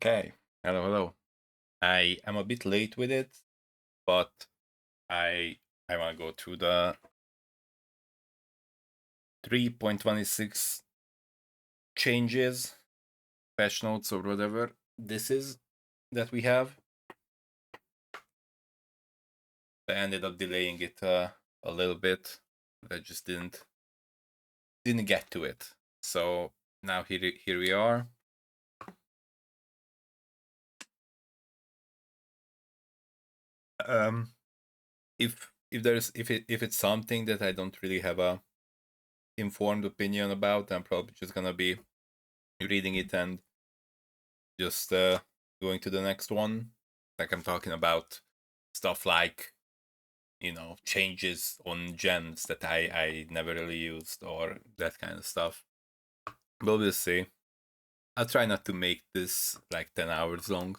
Okay, hello. I am a bit late with it, but I want to go through the 3.26 changes, patch notes or whatever this is that we have. I ended up delaying it a little bit. I just didn't get to it. So now here we are. Um, if it's something that I don't really have a informed opinion about, I'm probably just gonna be reading it and just going to the next one. Like I'm talking about stuff like changes on gems that I never really used or that kind of stuff. But we'll see. I'll try not to make this like 10 hours long,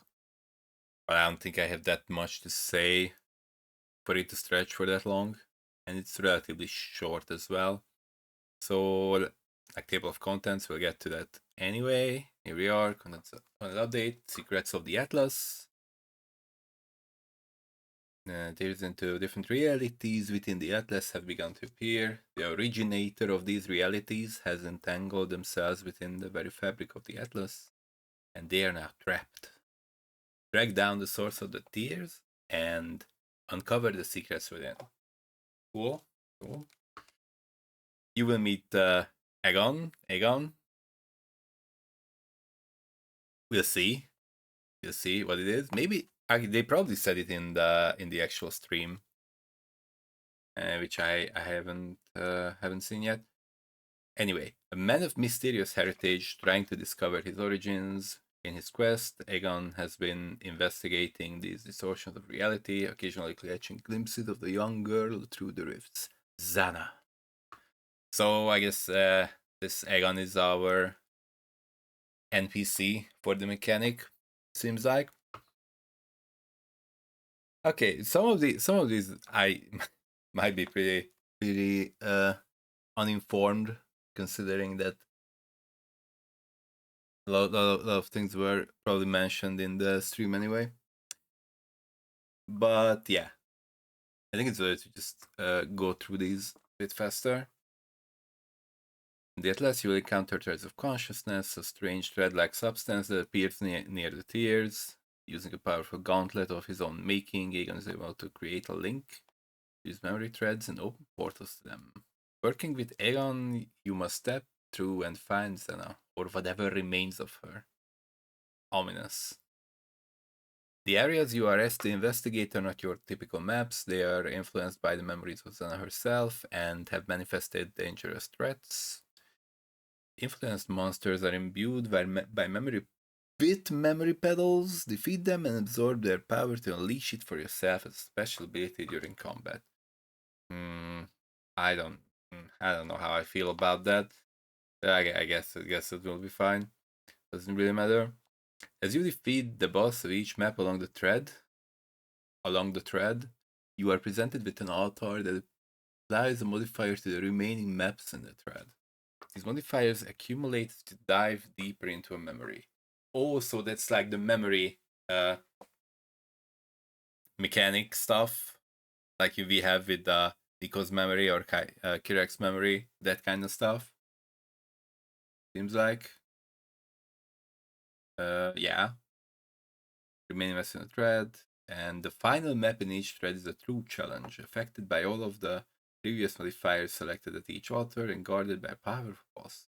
but I don't think I have that much to say for it to stretch for that long, and it's relatively short as well. So, like table of contents, we'll get to that anyway. Here we are, content update, secrets of the Atlas. There's into different realities within the Atlas have begun to appear. The originator of these realities has entangled themselves within the very fabric of the Atlas, and they are now trapped. Track down the source of the tears and uncover the secrets within. Cool. You will meet Aegon. We'll see. We'll see what it is. Maybe they probably said it in the actual stream, which I haven't seen yet. Anyway, a man of mysterious heritage trying to discover his origins. In his quest, Aegon has been investigating these distortions of reality, occasionally catching glimpses of the young girl through the rifts, Zana. So I guess this Aegon is our NPC for the mechanic, seems like. Okay, some of these I might be pretty uninformed, considering that a lot of things were probably mentioned in the stream anyway. But yeah, I think it's better to just go through these a bit faster. In the Atlas, you will encounter threads of consciousness, a strange thread-like substance that appears near the tears. Using a powerful gauntlet of his own making, Aegon is able to create a link, use memory threads, and open portals to them. Working with Aegon, you must step through and find Zena, or whatever remains of her. Ominous. The areas you are asked to investigate are not your typical maps. They are influenced by the memories of Zena herself and have manifested dangerous threats. Influenced monsters are imbued by memory with memory pedals. Defeat them and absorb their power to unleash it for yourself as a special ability during combat. I don't know how I feel about that. I guess it will be fine. Doesn't really matter. As you defeat the boss of each map along the thread, you are presented with an altar that applies a modifier to the remaining maps in the thread. These modifiers accumulate to dive deeper into a memory. Oh, so that's like the memory mechanic stuff, like we have with Nico's memory or Kirak's memory, that kind of stuff. Seems like. Yeah. Remaining maps in a thread. And the final map in each thread is a true challenge, affected by all of the previous modifiers selected at each altar and guarded by a powerful boss.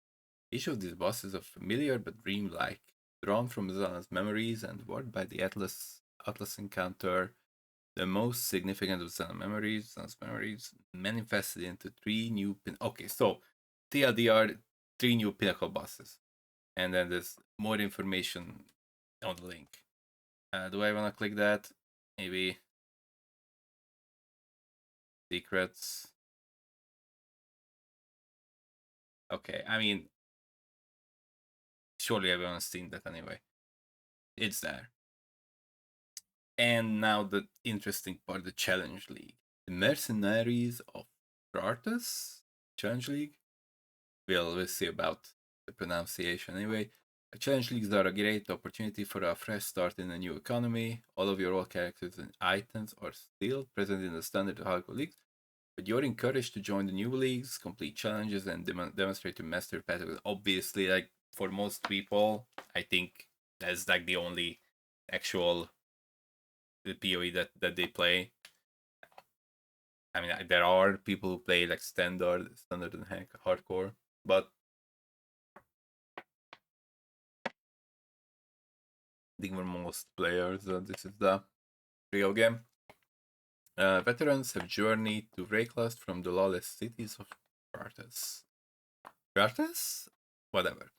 Each of these bosses are familiar but dreamlike, drawn from Zana's memories and warded by the Atlas encounter. The most significant of Zana's memories manifested into three new okay, so TLDR, three new pinnacle bosses. And then there's more information on the link. Do I want to click that? Maybe secrets. Okay, I mean, surely everyone's seen that anyway. It's there. And now the interesting part, the Challenge League. The Mercenaries of Spartus Challenge League. We'll see about the pronunciation anyway. Challenge leagues are a great opportunity for a fresh start in a new economy. All of your old characters and items are still present in the standard hardcore leagues, but you're encouraged to join the new leagues, complete challenges, and demonstrate your master patterns. Obviously, like for most people, I think that's like the only actual PoE that they play. I mean, there are people who play like standard and hardcore, but I think for most players, this is the real game. Veterans have journeyed to Rayclust from the lawless cities of Partes. Partes? Whatever.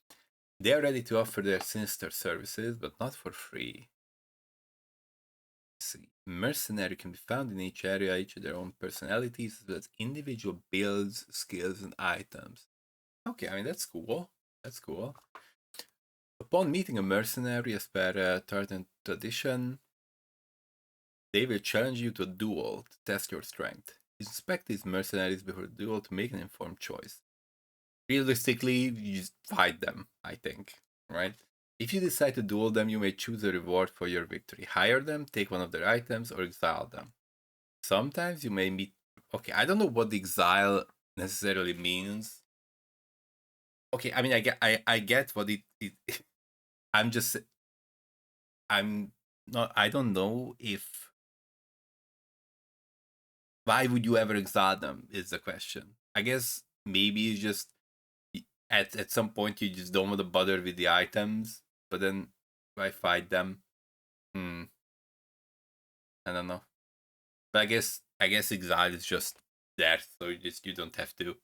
They are ready to offer their sinister services, but not for free. Let's see. Mercenary can be found in each area, each of their own personalities, as well as individual builds, skills, and items. Okay, I mean, that's cool. That's cool. Upon meeting a mercenary as per Tartan tradition, they will challenge you to a duel to test your strength. Inspect these mercenaries before the duel to make an informed choice. Realistically, you just fight them, I think, right? If you decide to duel them, you may choose a reward for your victory. Hire them, take one of their items, or exile them. Sometimes you may meet. Okay, I don't know what the exile necessarily means. Okay, I mean, I get what it I'm just, I'm not, I don't know if, why would you ever exile them is the question. I guess maybe it's just, at some point you just don't want to bother with the items, but then why fight them? Hmm, I don't know. But I guess exile is just there, so you don't have to.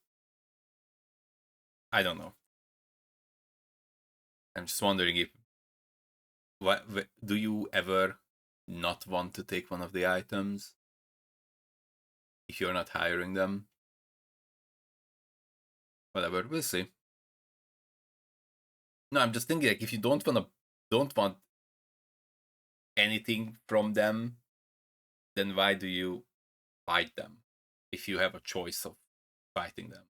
I don't know. I'm just wondering if, what do you ever not want to take one of the items if you're not hiring them? Whatever, we'll see. No, I'm just thinking like if you don't want anything from them, then why do you fight them if you have a choice of fighting them?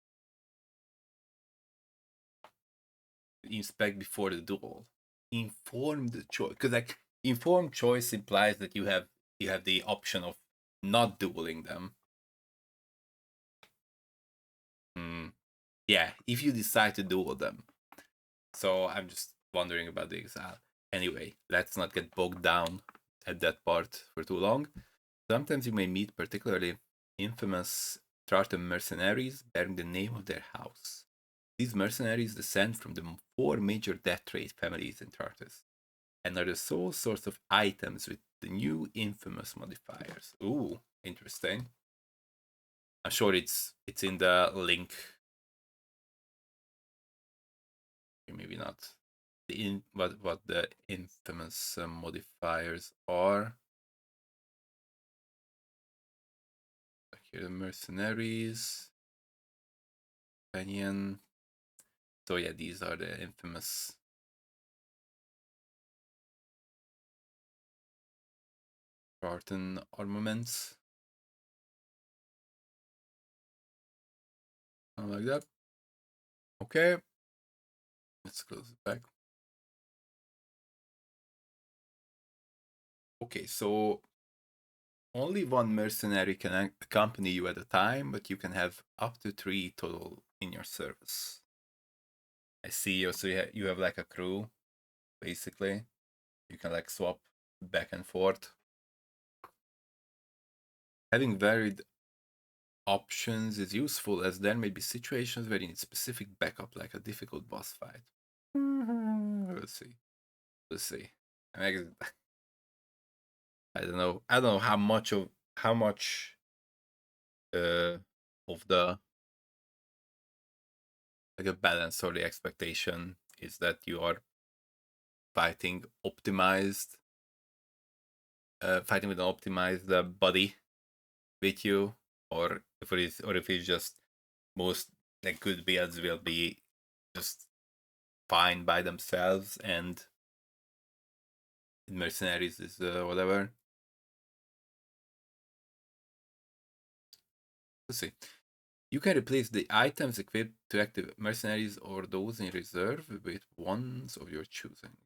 Inspect before the duel. Inform the choice, because like informed choice implies that you have the option of not dueling them. Hmm. Yeah, if you decide to duel them. So I'm just wondering about the exile. Anyway, let's not get bogged down at that part for too long. Sometimes you may meet particularly infamous Tartan mercenaries bearing the name of their house. These mercenaries descend from the four major death trade families in Tartus and are the sole source of items with the new infamous modifiers. Ooh, interesting. I'm sure it's in the link. Maybe not. What the infamous modifiers are. Here the mercenaries, companion. So yeah, these are the infamous Spartan armaments. Something like that. Okay. Let's close it back. Okay, so only one mercenary can accompany you at a time, but you can have up to 3 total in your service. I see you, so you have like a crew, basically. You can like swap back and forth. Having varied options is useful, as there may be situations where you need specific backup, like a difficult boss fight. Let's see. Let's see. I mean, I don't know. I don't know how much uh of the like a balance or the expectation is that you are fighting optimized, fighting with an optimized body with you, or if it's just most like good builds will be just fine by themselves, and mercenaries is whatever. Let's see. You can replace the items equipped to active mercenaries or those in reserve with ones of your choosing.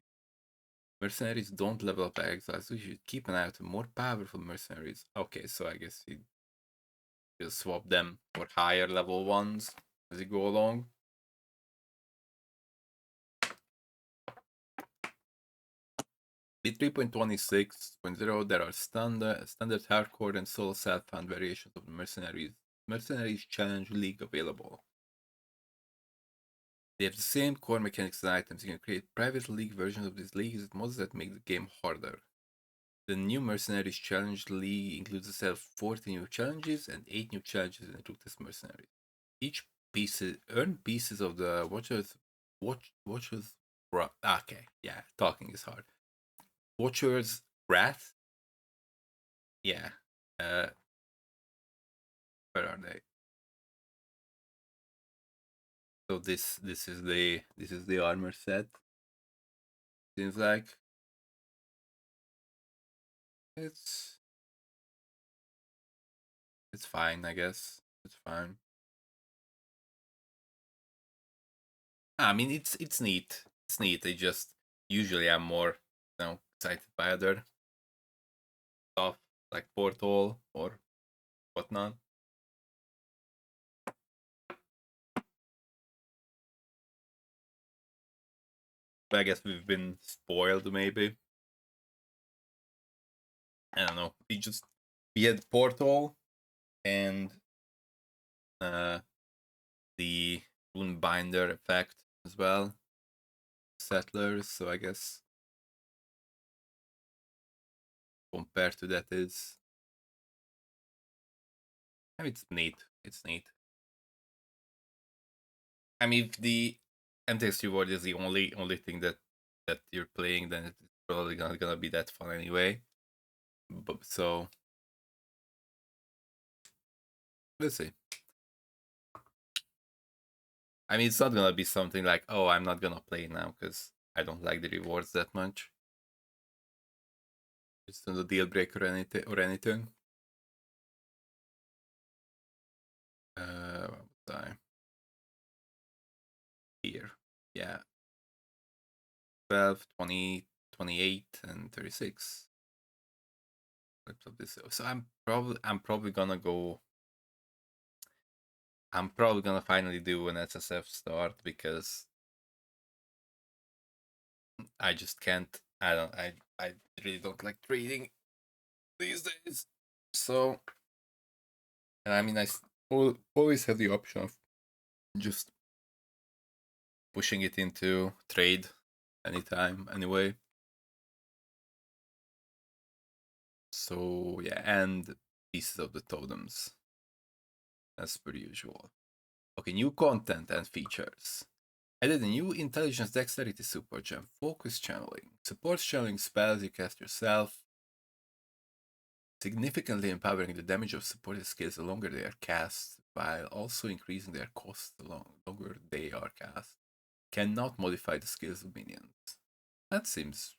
Mercenaries don't level up by Exile, so you should keep an eye out for more powerful mercenaries. Okay, so I guess you just swap them for higher level ones as you go along. With 3.26.0, there are standard hardcore and solo self-found variations of the Mercenaries Challenge League available. They have the same core mechanics and items. You can create private league versions of these leagues with mods that make the game harder. The new Mercenaries Challenge League includes a set of 40 new challenges and 8 new challenges in Ruthless Mercenaries. Each piece earn pieces of the Watchers. Okay, yeah, talking is hard. Watcher's Wrath. Yeah. Where are they? So this is the armor set. Seems like it's it's fine, I guess. It's fine. I mean, it's neat. It's neat. I just usually I'm more excited by other stuff like Portal or whatnot. But I guess we've been spoiled maybe. I don't know. We had Portal and uh the Rune Binder effect as well. Settlers, so I guess compared to that is I mean, it's neat. It's neat. I mean, if the MTX reward is the only thing that you're playing, then it's probably not gonna be that fun anyway. But so let's see. I mean, it's not gonna be something like, oh, I'm not gonna play now because I don't like the rewards that much. It's not a deal breaker or anything. What was I? Here. Yeah. 12, 20, 28, and 36. Clips of this. So I'm probably gonna go. I'm probably gonna finally do an SSF start because I just can't. I really don't like trading these days. So, and I mean, always have the option of just pushing it into trade anytime, anyway. So yeah, and pieces of the totems as per usual. Okay, new content and features. Added a new intelligence dexterity support gem, focus channeling. Supports channeling spells you cast yourself, significantly empowering the damage of supported skills the longer they are cast, while also increasing their cost the longer they are cast. Cannot modify the skills of minions. That seems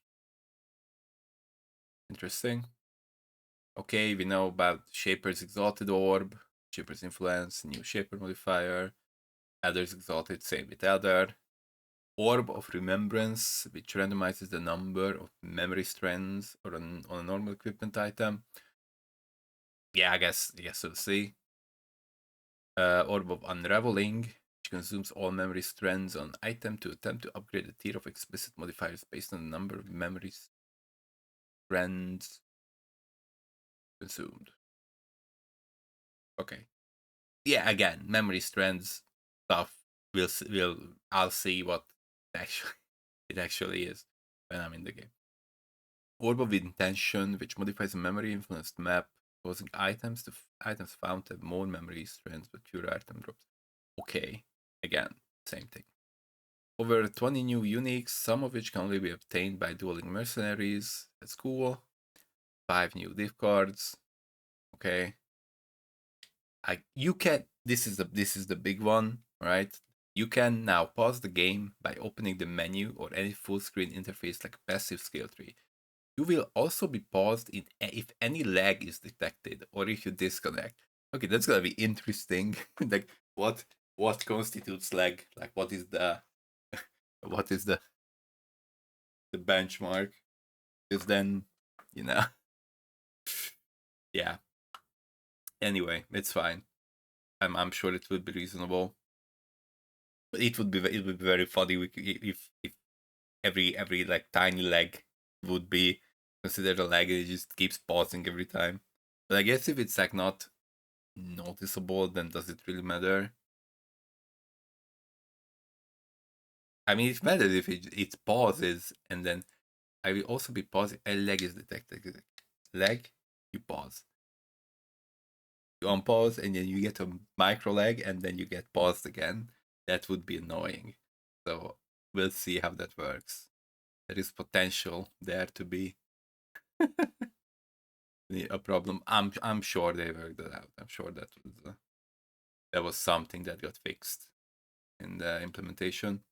interesting. Okay, we know about Shaper's Exalted Orb, Shaper's Influence, new Shaper modifier, Elder's Exalted, same with Elder. Orb of Remembrance, which randomizes the number of memory strands on a normal equipment item. Yeah, I guess we'll see. Orb of Unraveling, which consumes all memory strands on item to attempt to upgrade the tier of explicit modifiers based on the number of memory strands consumed. Okay. Yeah, again, memory strands stuff. I'll see what actually it actually is when I'm in the game. Orb of Intention, which modifies a memory influenced map, causing items found to have more memory strands but fewer item drops. Okay, again, same thing. Over 20 new uniques, some of which can only be obtained by dueling mercenaries. That's cool. 5 new div cards. Okay. You can. This is the big one, right? You can now pause the game by opening the menu or any full screen interface like a passive skill tree. You will also be paused if any lag is detected or if you disconnect. Okay, that's gonna be interesting. Like what constitutes lag? Like what is the what is the benchmark? Because then, you know, yeah. Anyway, it's fine. I'm sure it would be reasonable. But it would be very funny if every like tiny leg would be considered a leg and it just keeps pausing every time. But I guess if it's like not noticeable, then does it really matter? I mean, it matters if it pauses and then I will also be pausing. A leg is detected. Leg, you pause. You unpause and then you get a micro leg and then you get paused again. That would be annoying. So we'll see how that works. There is potential there to be a problem. I'm sure they worked that out. I'm sure that was something that got fixed in the implementation.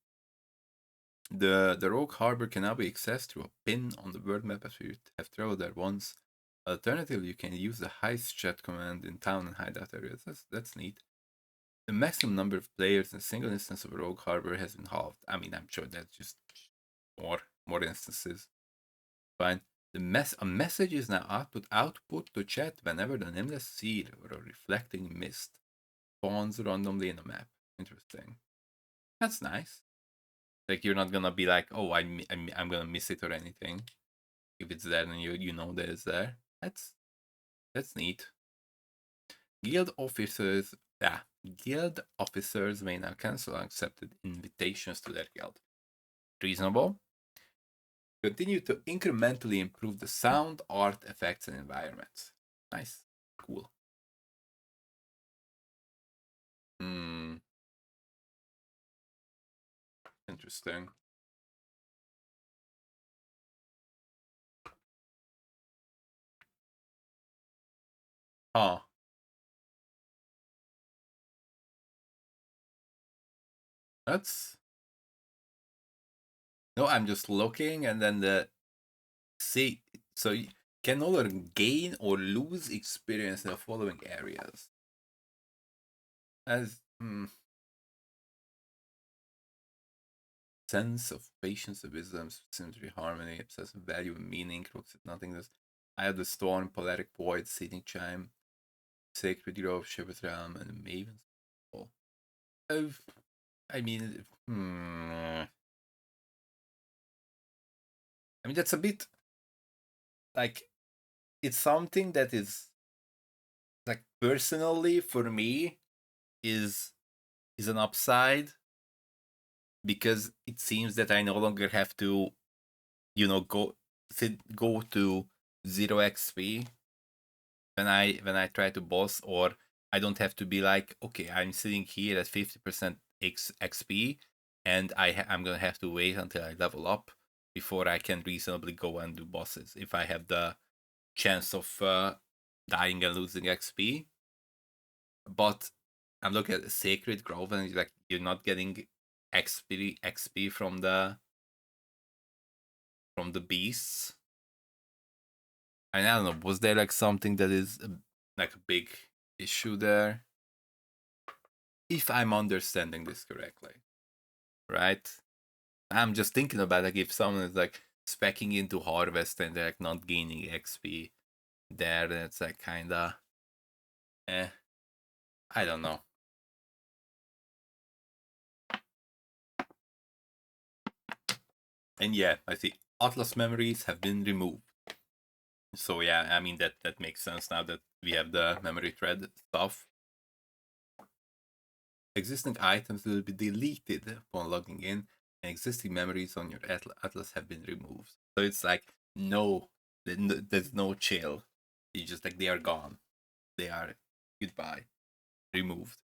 The rogue harbor can now be accessed through a pin on the world map after you have traveled there once. Alternatively, you can use the heist chat command in town and hideout areas. That's neat. The maximum number of players in a single instance of rogue harbor has been halved. I mean, I'm sure that's just more instances. Fine. A message is now output to chat whenever the nameless seal or a reflecting mist spawns randomly in a map. Interesting. That's nice. Like you're not gonna be like, oh, I'm gonna miss it or anything. If it's there, then you know that it's there. That's neat. Guild officers, yeah, guild officers may now cancel unaccepted invitations to their guild. Reasonable. Continue to incrementally improve the sound, art, effects, and environments. Nice. Cool. Hmm. Interesting. Huh. That's no, I'm just looking and then the see so you can no longer gain or lose experience in the following areas. As sense of patience, of wisdom, symmetry, harmony, obsessive value, and meaning, looks at nothingness. I have the storm, polaric void, seething chime, sacred grove, shiver's realm, and maven's call. I mean, I mean that's a bit like it's something that is like personally for me is an upside because it seems that I no longer have to, go to 0 XP when I try to boss, or I don't have to be like, okay, I'm sitting here at 50% XP, and I'm gonna have to wait until I level up before I can reasonably go and do bosses if I have the chance of dying and losing XP. But I'm looking at the Sacred Grove, and like you're not getting XP from the beasts. And I don't know, was there like something that is like a big issue there? If I'm understanding this correctly, right? I'm just thinking about like if someone is like specking into Harvest and they're like not gaining XP there, then it's like kinda I don't know. And yeah, I see Atlas memories have been removed. So yeah, I mean that makes sense now that we have the memory thread stuff. Existing items will be deleted upon logging in, and existing memories on your atlas have been removed. So it's like no, there's no chill. You just like they are gone. They are goodbye, removed,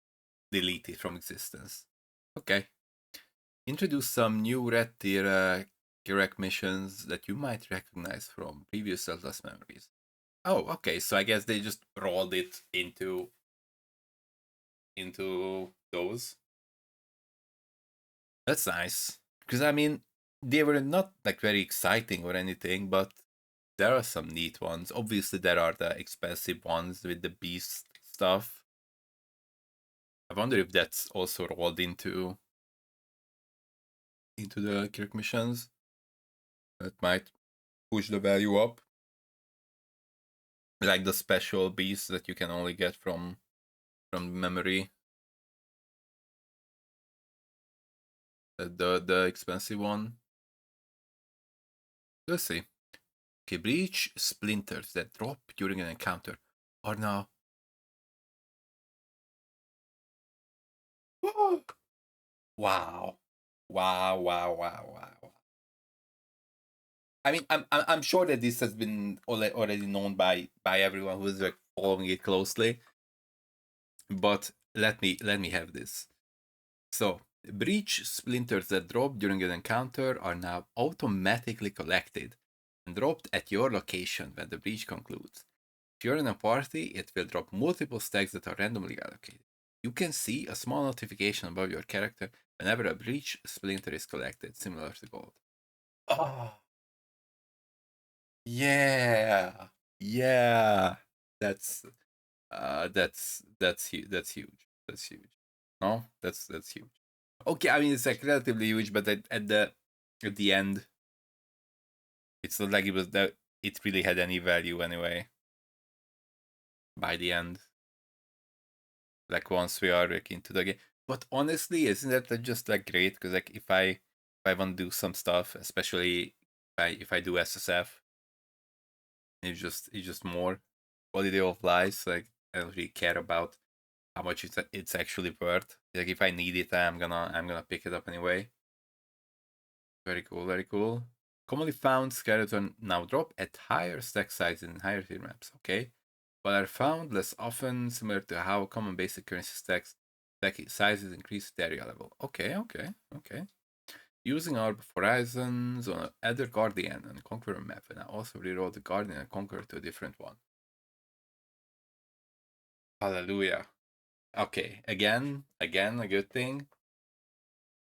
deleted from existence. Okay. Introduce some new red tier Kirek missions that you might recognize from previous Atlas memories. Oh, okay. So I guess they just rolled it into those. That's nice. Because I mean, they were not like very exciting or anything, but there are some neat ones. Obviously, there are the expensive ones with the beast stuff. I wonder if that's also rolled into the Kirk missions. That might push the value up. Like the special beasts that you can only get from memory. The expensive one. Let's see. Okay, breach splinters that drop during an encounter are now. Wow. Wow, wow, wow, wow. I mean, I'm sure that this has been already known by everyone who's like following it closely. But let me have this. So breach splinters that drop during an encounter are now automatically collected and dropped at your location when the breach concludes. If you're in a party, it will drop multiple stacks that are randomly allocated. You can see a small notification above your character whenever a breach splinter is collected, similar to gold. Oh, yeah, yeah. That's that's huge. That's huge. That's huge. No, that's huge. Okay, I mean it's like relatively huge, but at the end, it's not like it was that it really had any value anyway. By the end, like once we are like into the game. But honestly, isn't that just like great? Because like if I want to do some stuff, especially if I do SSF, it's just more quality of life. Like I don't really care about how much it's actually worth. Like if I need it, I'm gonna pick it up anyway. Very cool, very cool. Commonly found skeleton now drop at higher stack sizes in higher tier maps. Okay, but are found less often, similar to how common basic currency stack sizes increase the area level. Okay, okay, okay. Using our horizons on other Guardian and Conqueror map, and I also reroll the Guardian and Conqueror to a different one. Hallelujah. Okay, again, a good thing.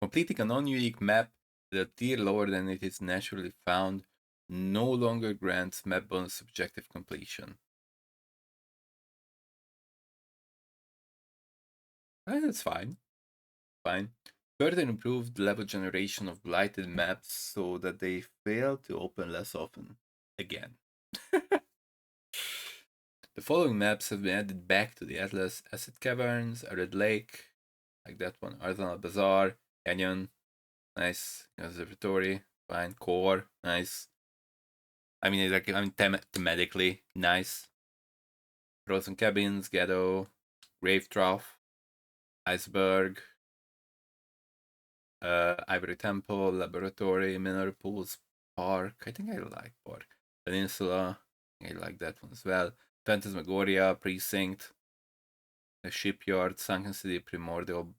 Completing a non-unique map with a tier lower than it is naturally found no longer grants map bonus objective completion. That's fine. Fine. Further improved level generation of blighted maps so that they fail to open less often. Again. The following maps have been added back to the Atlas: Acid Caverns, a Red Lake, like that one, Arsenal Bazaar, Canyon, nice, Observatory, fine, Core, nice. I mean, thematically nice. Frozen Cabins, Ghetto, Grave Trough, Iceberg, Ivory Temple, Laboratory, Mineral Pools, Park. I think I like Park. Peninsula, I like that one as well. Phantasmagoria, Precinct, the Shipyard, Sunken City, Primordial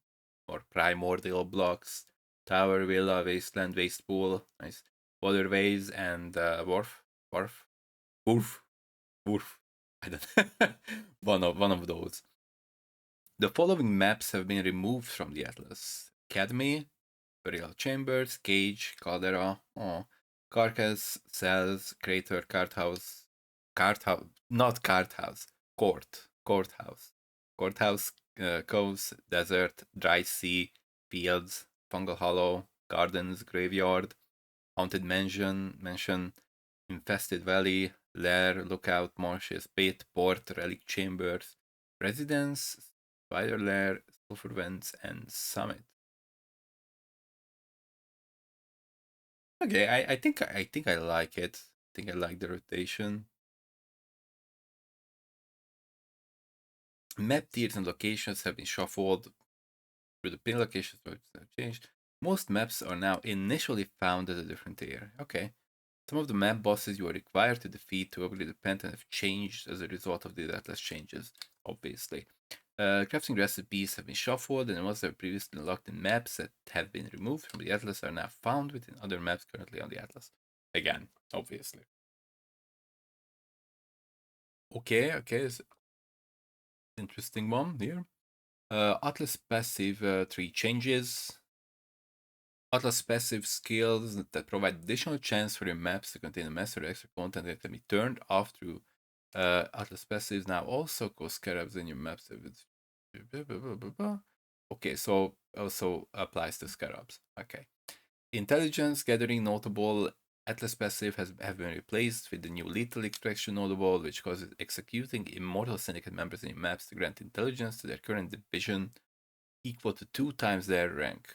Blocks, Tower, Villa, Wasteland, Waste Pool, nice. Waterways, and Wharf. I don't. One of those. The following maps have been removed from the atlas: Academy, Burial Chambers, Cage, Caldera, Carcass, Cells, Crater, not Cart House, Courthouse, Coves, Desert, Dry Sea, Fields, Fungal Hollow, Gardens, Graveyard, Haunted Mansion, Infested Valley, Lair, Lookout, Marshes, Pit, Port, Relic Chambers, Residence, Spider Lair, Sulfur Vents, and Summit. Okay, I think I like it. I think I like the rotation. Map tiers and locations have been shuffled through the pin locations have changed. Most maps are now initially found at a different tier. Okay. Some of the map bosses you are required to defeat to upgrade the Pentagon have changed as a result of the Atlas changes, obviously. Crafting recipes have been shuffled, and ones that were previously locked in maps that have been removed from the Atlas are now found within other maps currently on the Atlas. Again, obviously. Okay, it's interesting one here. Atlas passive 3 changes. Atlas passive skills that provide additional chance for your maps to contain a master extra content that can be turned off through Atlas passives now also cause scarabs in your maps. Okay, so also applies to scarabs. Okay. Intelligence gathering notable Atlas passive have been replaced with the new lethal extraction notable, which causes executing immortal syndicate members in maps to grant intelligence to their current division equal to 2 times their rank.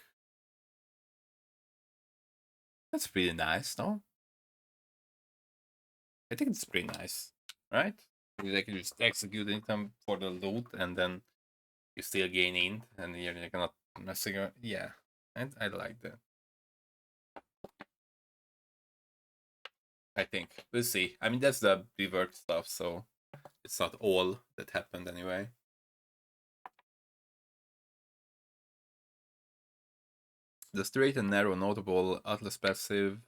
That's pretty nice, no? I think it's pretty nice, right? Like you just executing them for the loot and then you still gain int and you're like not messing around. Yeah, and I like that. I think we'll see. I mean, that's the reworked stuff, so it's not all that happened anyway. The straight and narrow notable Atlas passive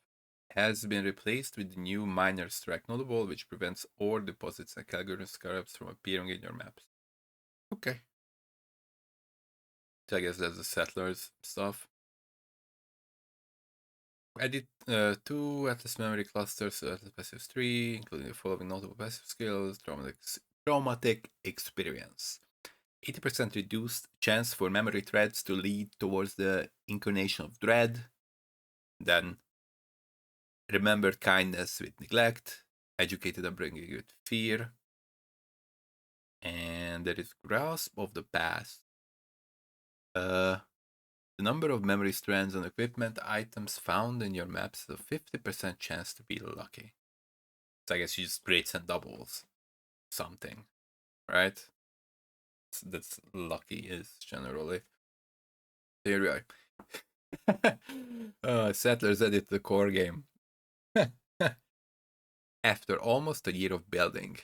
has been replaced with the new minor strike notable, which prevents ore deposits and Calgary scarabs from appearing in your maps. Okay. So I guess that's the settlers stuff. Edit 2 Atlas memory clusters, Atlas passive 3, including the following notable passive skills: traumatic experience. 80% reduced chance for memory threads to lead towards the incarnation of dread. Then remembered kindness with neglect, educated upbringing with fear, and there is grasp of the past. The number of memory strands and equipment items found in your maps has a 50% chance to be lucky. So I guess you just grades and doubles something, right? That's lucky is generally. Here we are. Settlers edit the core game. After almost a year of building,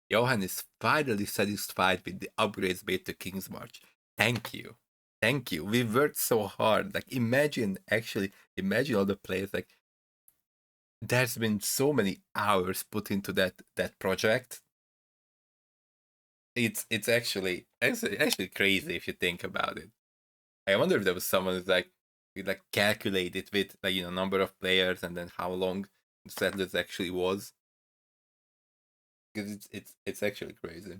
Johan is finally satisfied with the upgrades made to King's March. Thank you. Thank you. We worked so hard. Like imagine all the players. Like there's been so many hours put into that project. It's actually crazy if you think about it. I wonder if there was someone who's like calculate it with like number of players and then how long Settlers actually was. Because it's actually crazy.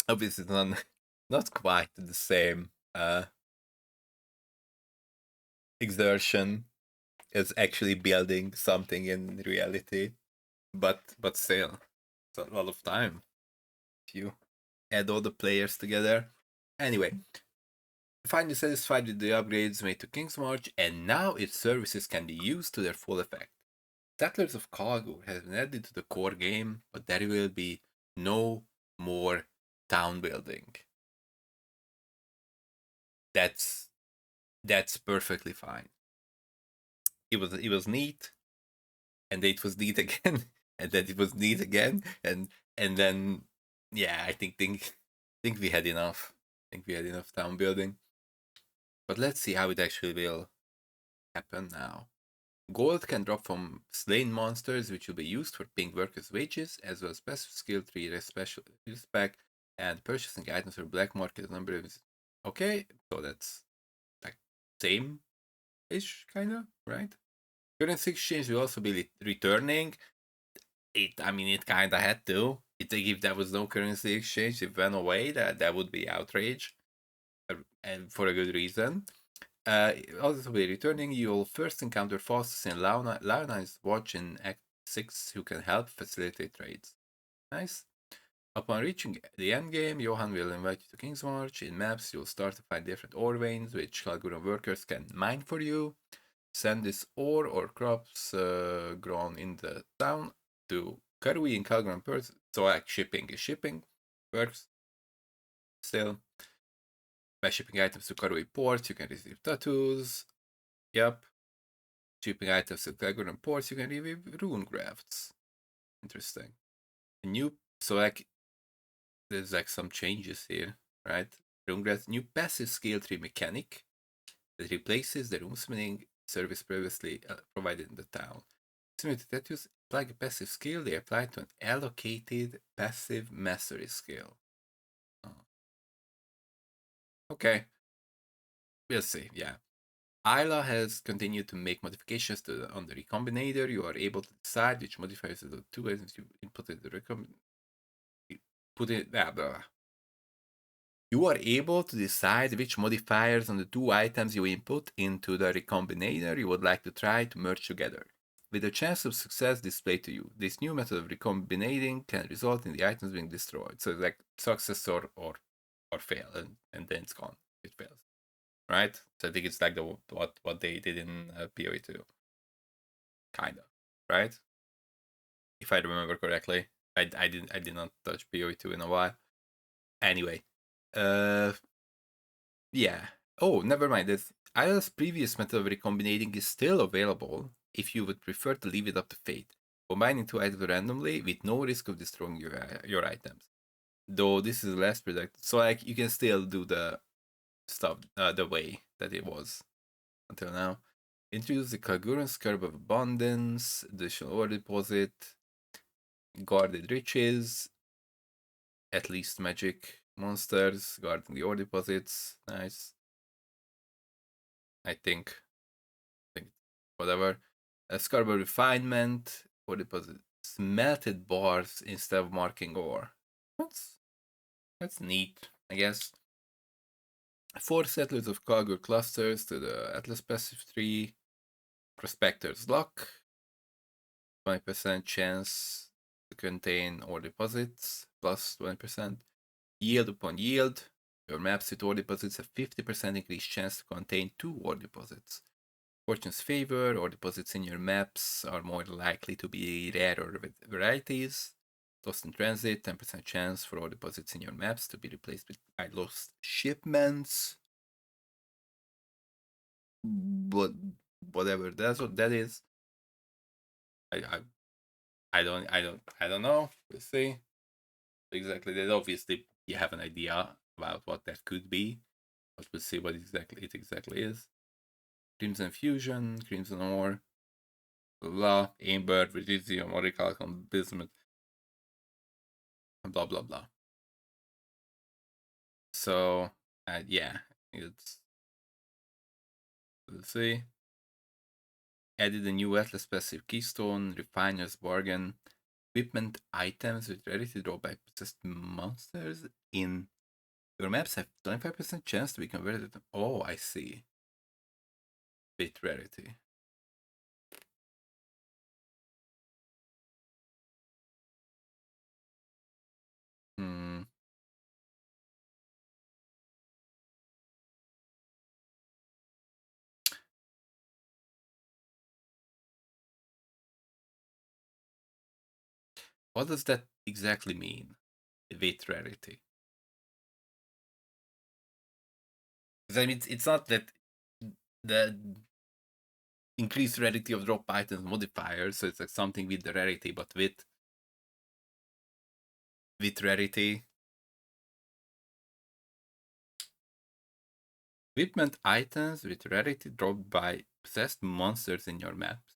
Obviously not quite the same exertion as actually building something in reality, but still, it's a lot of time if you add all the players together. Anyway, finally satisfied with the upgrades made to King's March, and now its services can be used to their full effect. Settlers of Cargo has been added to the core game, but there will be no more town building. That's that's perfectly fine. It was neat, and then it was neat again, and then it was neat again, and then yeah, I think we had enough. I think we had enough town building. But let's see how it actually will happen now. Gold can drop from slain monsters, which will be used for paying workers' wages, as well as passive skill tree respect and purchasing items for black market number of. Okay, so that's like same ish, kind of, right? Currency exchange will also be returning. It kind of had to. If there was no currency exchange, it went away. That would be outrage, and for a good reason. Also, be returning, you'll first encounter Faustus and Laonine's watch in Act 6 who can help facilitate trades. Nice. Upon reaching the endgame, Johan will invite you to King's March. In maps, you'll start to find different ore veins, which Kalguran workers can mine for you. Send this ore or crops grown in the town to Karui in Kalguran person. So like shipping is shipping. Works. Still. By shipping items to Karui port, you can receive tattoos. Yep. Shipping items to Kalguran ports, you can receive rune grafts. Interesting. New so like there's like some changes here, right? Rune grafts, new passive skill tree mechanic that replaces the runesmithing service previously provided in the town. Similar to tattoos, apply a passive skill, they apply to an allocated passive mastery skill. Oh. Okay, we'll see, yeah. Isla has continued to make modifications on the recombinator. You are able to decide which modifiers of the two items you input in the recombinator. put it. You are able to decide which modifiers on the two items you input into the recombinator you would like to try to merge together. With a chance of success displayed to you, this new method of recombinating can result in the items being destroyed. So it's like success or fail, and then it's gone. It fails, right? So I think it's like what they did in PoE2, kind of, right? If I remember correctly. I did not touch PoE2 in a while. Anyway, uh, yeah. Oh, never mind. This Isla's previous method of recombinating is still available if you would prefer to leave it up to fate, combining two items randomly with no risk of destroying your items. Though this is less productive, so like you can still do the stuff the way that it was until now. Introduce the Kagurans Curve of Abundance, additional ore deposit, guarded riches, at least magic monsters, guarding the ore deposits. Nice. I think whatever. A Scarborough refinement, ore deposit, smelted bars instead of marking ore. That's neat, I guess. 4 settlers of cargo clusters to the Atlas passive tree. Prospector's luck. 20% chance to contain ore deposits, plus 20%. Yield upon yield. Your maps with ore deposits have 50% increased chance to contain 2 ore deposits. Fortune's favor, ore deposits in your maps are more likely to be rarer varieties. Lost in transit, 10% chance for ore deposits in your maps to be replaced by lost shipments. But whatever that is, I don't know. We'll see. Exactly. That obviously you have an idea about what that could be, but we'll see what exactly it exactly is. Crimson Fusion, Crimson Ore, blah, Amber, Residium, Orichalcon, Bismuth, blah blah blah. So yeah, it's let's see. Added a new Atlas passive keystone, Refiner's Bargain, equipment items with ready to draw by possessed monsters in your maps have 25% chance to be converted. Oh, I see. Bit rarity. Hmm. What does that exactly mean? Bit rarity. Because I mean, it's not that the increased rarity of drop items modifier, so it's like something with the rarity, but with rarity. Equipment items with rarity dropped by possessed monsters in your maps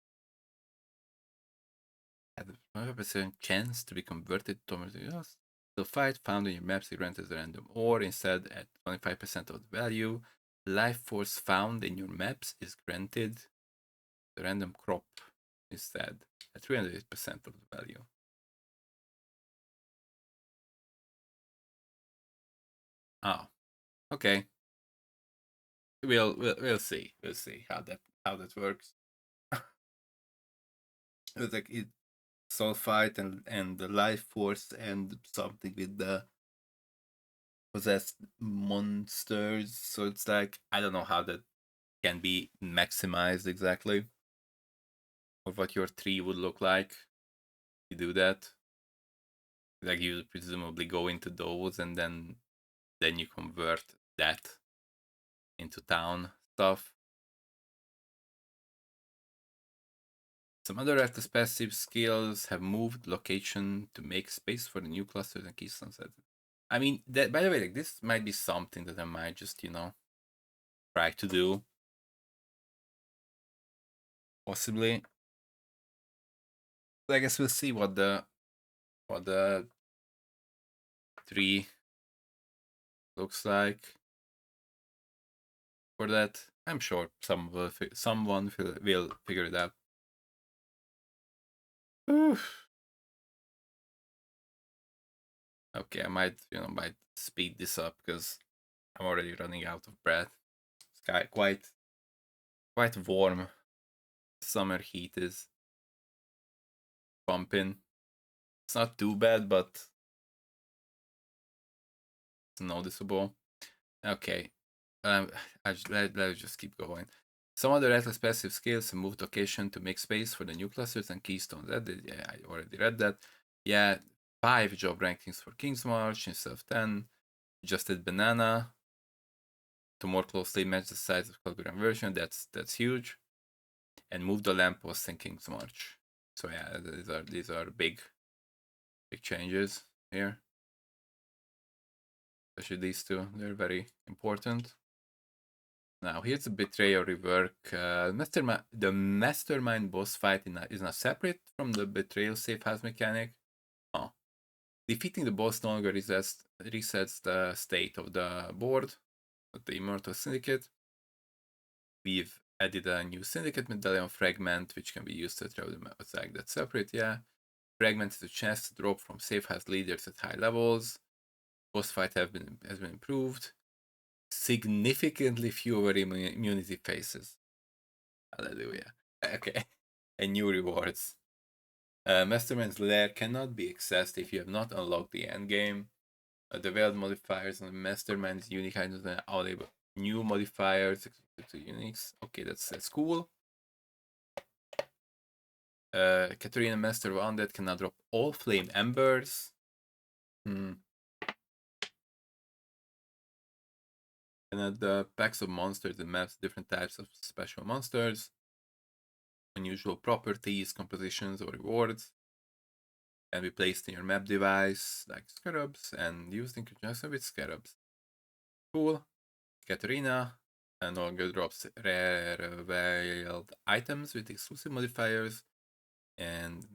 have a 100% chance to be converted to materials. The fight found in your maps is granted as random, or instead at 25% of the value. Life force found in your maps is granted the random crop instead at 300% of the value. Oh, okay. We'll see. We'll see how that works. It's like it sulfite and the life force and something with the possessed monsters. So it's like I don't know how that can be maximized exactly, or what your tree would look like. You do that, like you presumably go into those and then you convert that into town stuff. Some other Atlas passive skills have moved location to make space for the new clusters and keystones. I mean, that by the way, like this might be something that I might just try to do, possibly. But I guess we'll see what the tree looks like for that. I'm sure someone will figure it out. Oof. Okay, I might speed this up because I'm already running out of breath. It's quite warm. Summer heat is pumping. It's not too bad, but it's noticeable. Okay, let's just keep going. Some other Atlas passive skills moved occasion to make space for the new clusters and keystones. Yeah, I already read that. Yeah, 5 job rankings for King's March instead of 10. Adjusted banana to more closely match the size of Calgary version. That's huge. And move the lamppost in King's March. So yeah, these are big changes here. Especially these two, they're very important. Now here's a betrayal rework. The mastermind boss fight is not separate from the betrayal safe house mechanic. Oh. Defeating the boss no longer resets the state of the board of the Immortal Syndicate. We've added a new Syndicate medallion fragment, which can be used to travel the attack. That's separate, yeah. Fragment is a chance to drop from safe house leaders at high levels. Boss fight has been improved. Significantly fewer immunity phases. Hallelujah. Okay. And new rewards. Mastermind's Lair cannot be accessed if you have not unlocked the endgame. The veiled modifiers on Mastermind's unique items are available. New modifiers to uniques. Okay, that's cool. Katarina, Master of Undead, cannot drop all flame embers. And the packs of monsters and maps different types of special monsters, unusual properties, compositions, or rewards. Can be placed in your map device like scarabs and used in conjunction with scarabs. Cool. Katarina and no longer drops rare veiled items with exclusive modifiers, and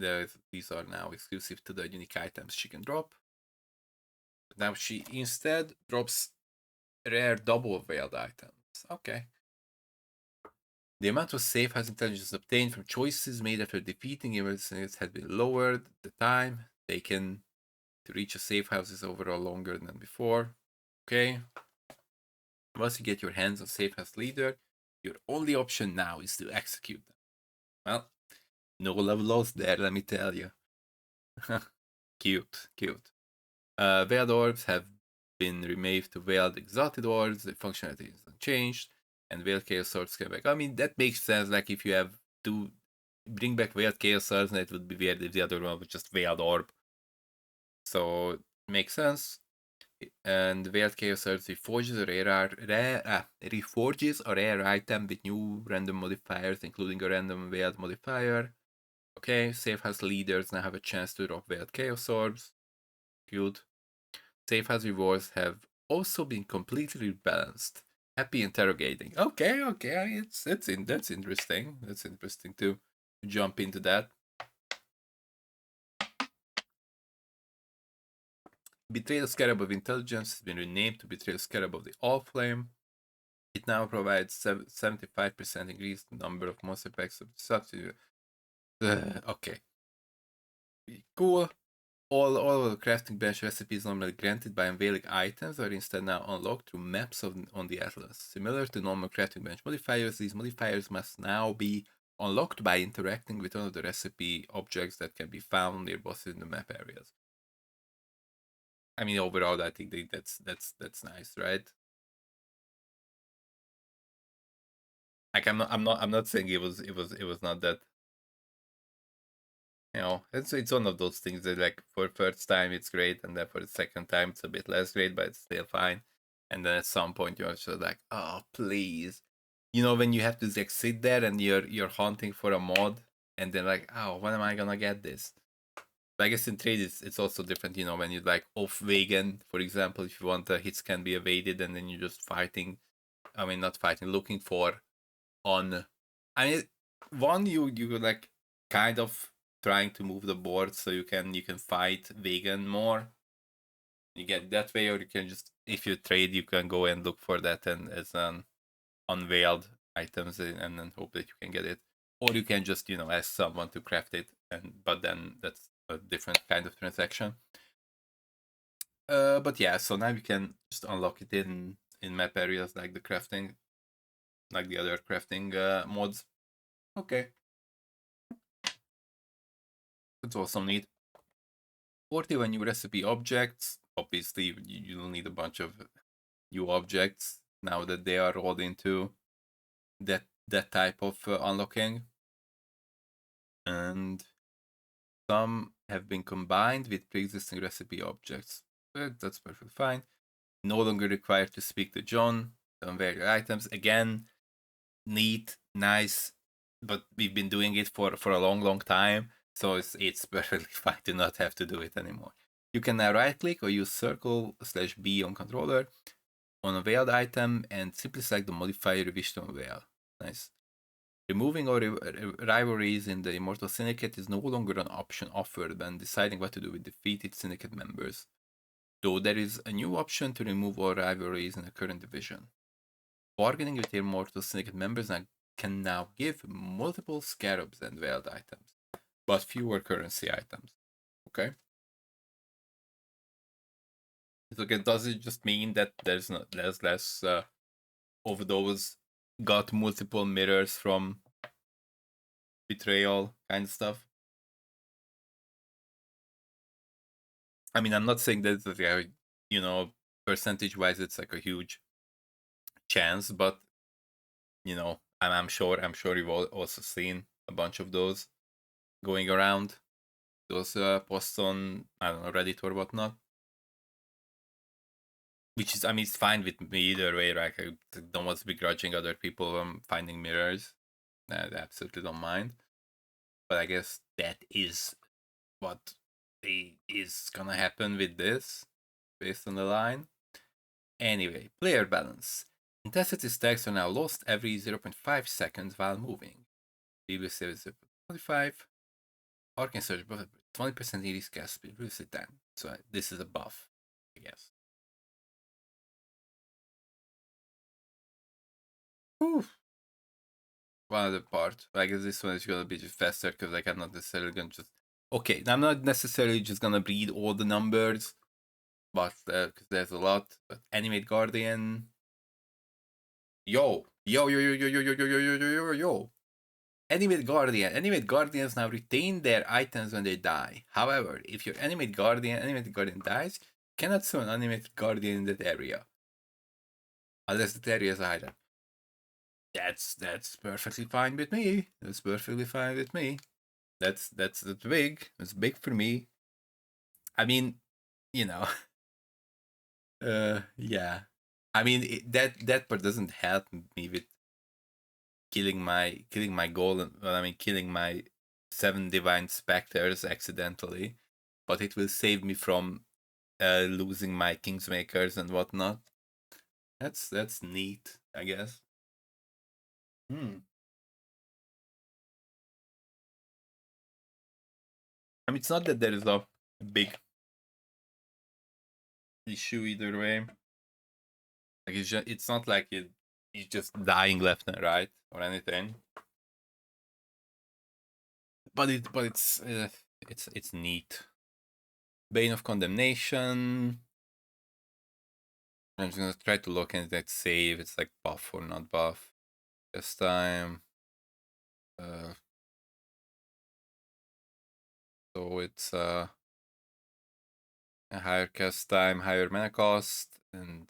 these are now exclusive to the unique items she can drop. Now she instead drops rare double veiled items. Okay. The amount of safe house intelligence obtained from choices made after defeating evils has been lowered. The time taken to reach a safe house is overall longer than before. Okay. Once you get your hands on safe house leader, your only option now is to execute them. Well, no love lost there, let me tell you. Cute. Veiled orbs have been remade to veiled exalted orbs. The functionality is unchanged, and veiled chaos swords came back. I mean, that makes sense. Like if you have to bring back veiled chaos swords, and it would be weird if the other one was just veiled orb. So it makes sense. And veiled chaos swords reforges a rare item with new random modifiers, including a random veiled modifier. Okay, safe house leaders now have a chance to drop veiled chaos orbs. Good. Safe house rewards have also been completely rebalanced. Happy interrogating. Okay. That's interesting. That's interesting to jump into that. Betrayal Scarab of Intelligence has been renamed to Betrayal Scarab of the All Flame. It now provides 75% increased number of monster packs of the substitute. Okay. Cool. All of the crafting bench recipes normally granted by unveiling items are instead now unlocked through maps on the Atlas. Similar to normal crafting bench modifiers, these modifiers must now be unlocked by interacting with one of the recipe objects that can be found near bosses in the map areas. I mean, overall, I think that's nice, right? Like I'm not saying it was not that. You know, it's one of those things that like for first time it's great, and then for the second time it's a bit less great, but it's still fine. And then at some point you're just like, oh please, you know, when you have to like sit there and you're hunting for a mod, and then like, oh, when am I gonna get this? But I guess in trade it's also different, you know, when you like off vegan, for example, if you want the hits can be evaded, and then you're just fighting. I mean, not fighting, looking for on. I mean, one you like kind of trying to move the board so you can fight vegan more. You get that way, or you can just, if you trade, you can go and look for that and as an unveiled items, and then hope that you can get it, or you can just, you know, ask someone to craft it, and but then that's a different kind of transaction. But yeah, so now you can just unlock it in map areas like the crafting, like the other crafting mods. Okay, that's also neat. 41 new recipe objects. Obviously, you'll need a bunch of new objects now that they are rolled into that type of unlocking, and some have been combined with pre-existing recipe objects. But that's perfectly fine. No longer required to speak to John. Unveil your items again. Neat, nice, but we've been doing it for a long time, so it's perfectly fine to not have to do it anymore. You can now right click or use circle/B on controller on a veiled item and simply select the modifier you wish to unveil. Nice. Removing or rivalries in the Immortal Syndicate is no longer an option offered when deciding what to do with defeated Syndicate members, though there is a new option to remove all rivalries in the current division. Bargaining with Immortal Syndicate members can now give multiple scarabs and veiled items, but fewer currency items. Okay? So does it just mean that there's less of those got multiple mirrors from betrayal kind of stuff? I mean, I'm not saying that percentage wise it's like a huge chance, but I'm sure you've also seen a bunch of those going around, those posts on, I don't know, Reddit or whatnot. Which is, I mean, it's fine with me either way. Like, I don't want to be begrudging other people finding mirrors. I absolutely don't mind. But I guess that is what is gonna happen with this, based on the line. Anyway, player balance. Intensity stacks are now lost every 0.5 seconds while moving. Previously, it was 0.25. Arcane Surge buff 20% increase cast speed, previously 10. So this is a buff, I guess. Whew. One other part. I guess this one is gonna be just faster because like I'm not necessarily gonna just. Okay, I'm not necessarily just gonna read all the numbers, but because there's a lot. But Animate Guardian. Yo, yo, yo, yo, yo, yo, yo, yo, yo, yo, yo, yo, yo. Animate Guardian. Animate Guardians now retain their items when they die. However, if your Animate Guardian dies, you cannot summon Animate Guardian in that area. Unless that area is a hideout. That's perfectly fine with me. That's perfectly fine with me. That's big. It's big for me. I mean, you know, yeah. I mean that part doesn't help me with killing my goal. Well, I mean, killing my 7 divine specters accidentally, but it will save me from losing my kingsmakers and whatnot. That's neat, I guess. Hmm. I mean, it's not that there is a big issue either way. Like it's not like it's just dying left and right or anything. But it's neat. Bane of Condemnation. I'm just gonna try to look at that save. It's like buff or not buff. This time. Uh, so it's a higher cast time, higher mana cost, and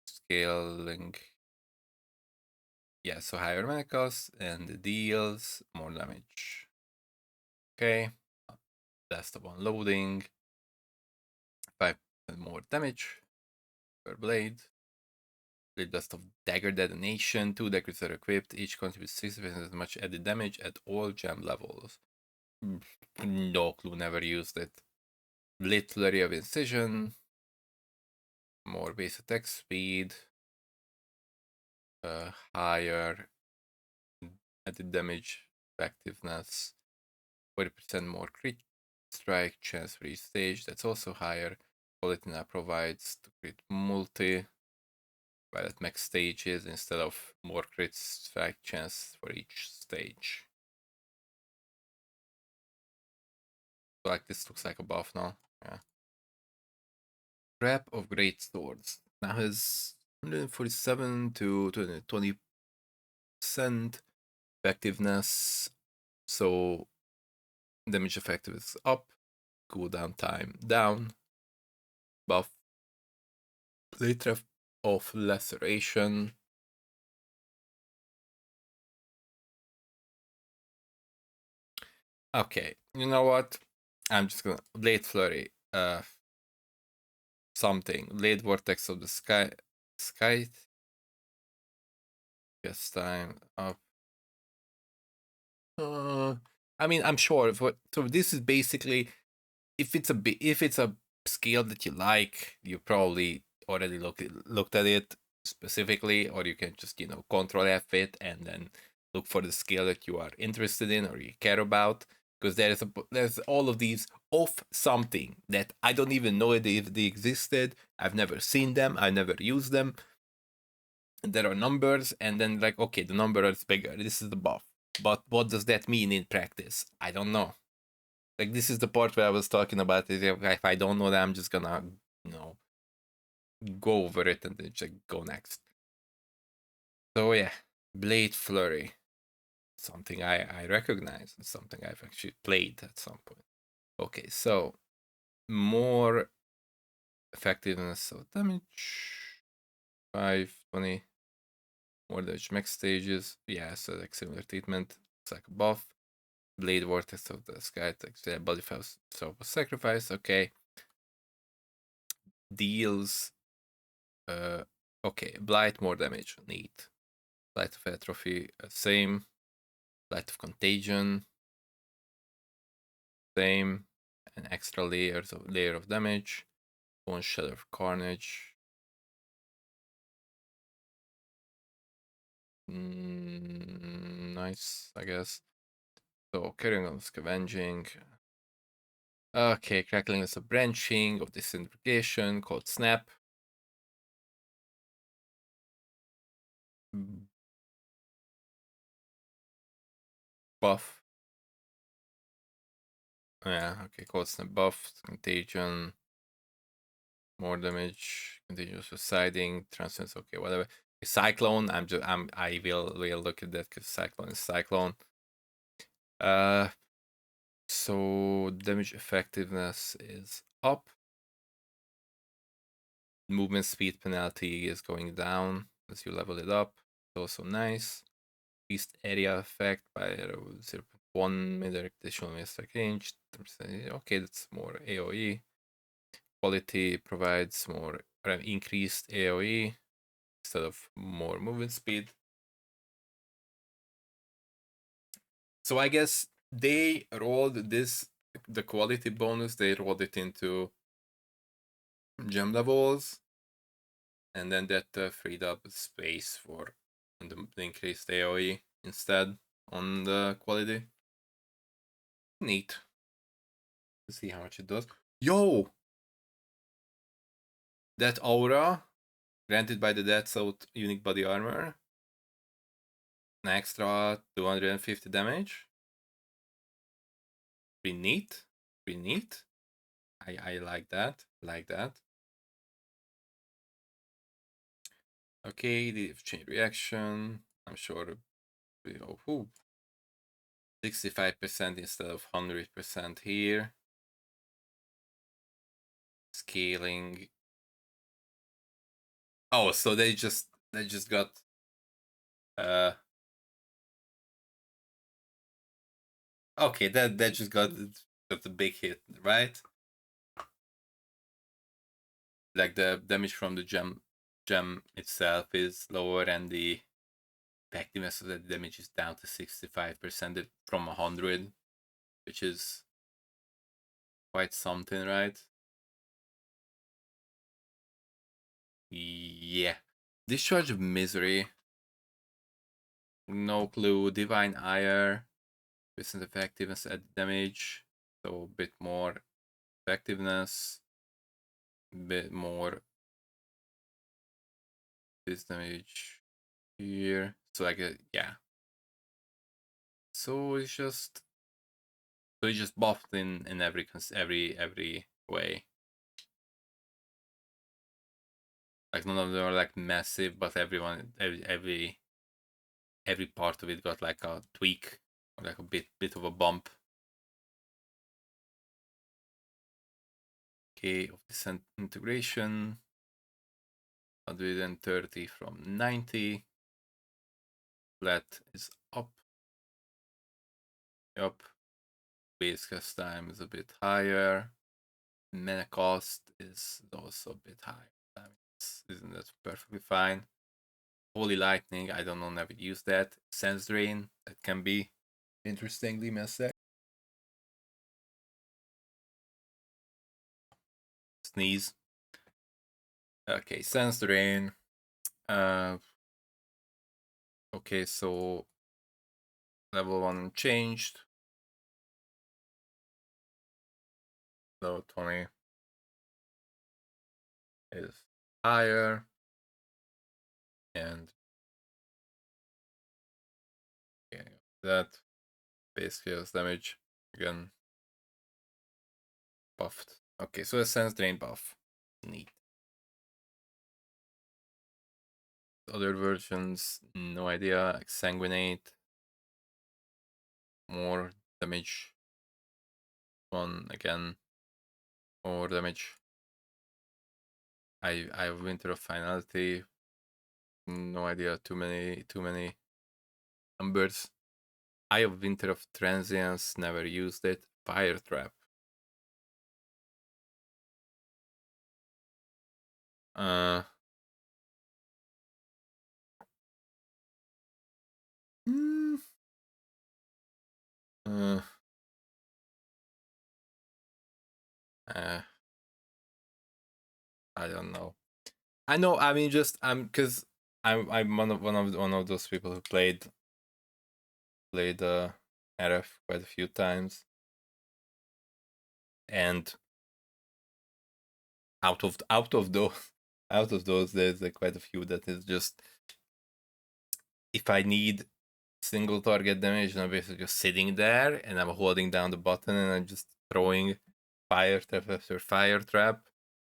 scaling. Yeah, so higher mana cost and deals more damage. Okay. Blast upon loading. 5% more damage per blade. Blade Blast of Dagger Detonation. 2 daggers are equipped. Each contributes 60% as much added damage at all gem levels. No clue, never used it. Blade Flurry of Incision. More base attack speed. Higher added damage effectiveness. 40% more crit strike chance for each stage. That's also higher. Quality now provides to crit multi while at max stages instead of more crit strike chance for each stage. So like this looks like a buff now. Yeah. Scrap of Great Swords now has 147 to 20% effectiveness. So damage effectiveness up, cooldown time down, buff rate of laceration. Okay, you know what? I'm just gonna Blade Flurry. Something. Blade Vortex of the Sky. Guess time up. I mean, I'm sure. So this is basically if it's a scale that you like, you probably already looked at it specifically, or you can just control F it and then look for the scale that you are interested in or you care about. Because there's all of these of something that I don't even know if they existed. I've never seen them. I never used them. There are numbers, and then like, okay, the number is bigger. This is the buff. But what does that mean in practice? I don't know. Like, this is the part where I was talking about it. If I don't know that, I'm just gonna, you know, go over it and then just go next. So yeah, Blade Flurry. Something I recognize. Something I've actually played at some point. Okay, so more effectiveness of damage. 520. More damage max stages. Yeah, so like similar treatment. It's like a buff. Blade Vortex of the Sky. Body Fast Sacrifice. Okay. Deals okay, Blight, more damage. Neat. Blight of Atrophy, same. Blight of Contagion, same. An extra layer of damage. One Shadow of Carnage. Nice, I guess. So, carrying on Scavenging. Okay, Crackling is a branching of disintegration called Snap. Buff. Yeah, okay, called Snap buff. Contagion. More damage. Continuous subsiding. Transcends. Okay, whatever. Cyclone. I will look at that because Cyclone is Cyclone. So damage effectiveness is up. Movement speed penalty is going down as you level it up. It's also nice. Increased area effect by 0.1 meter additional strike range. Okay, that's more AoE. Quality provides more increased AoE instead of more movement speed. So I guess they rolled the quality bonus, they rolled it into gem levels, and then that freed up space for the increased AoE instead on the quality. Neat. Let's see how much it does. Yo! That aura, granted by the Dead South unique body armor, an extra 250 damage. Pretty neat. Pretty neat. I like that. Like that. Okay, the chain reaction. I'm sure. Oh, 65% instead of 100% here. Scaling. Oh, so they just got okay, that just got a big hit, right? Like the damage from the gem itself is lower, and the effectiveness of the damage is down to 65% from 100, which is quite something, right? Yeah. Discharge of Misery. No clue. Divine Ire. Percent effectiveness at damage. So a bit more effectiveness. A bit more this damage here. So like yeah. So it's just buffed in every way. Like none of them are like massive, but every part of it got like a tweak, or like a bit of a bump. Okay, of this integration, 130 from 90. Flat is up. Yup. Base cast time is a bit higher. Mana cost is also a bit higher. Isn't that perfectly fine? Holy Lightning, I don't know, never used that. Sense Drain, that can be interestingly messy. Sneeze. Okay, Sense Drain. Okay, so level 1 changed. Level 20 is higher. And yeah, that base chaos damage again buffed. Okay, so a Sense Drain buff. Neat. Other versions, no idea. Exsanguinate. More damage. One again. More damage. I have Winter of Finality. No idea. Too many numbers. I have Winter of Transience. Never used it. Fire Trap. Uh. Mm, uh, uh, I don't know. I know. I mean, just because I'm one of those people who played RF quite a few times, and out of those there's like quite a few that is just, if I need single target damage, and I'm basically just sitting there and I'm holding down the button and I'm just throwing fire trap after fire trap,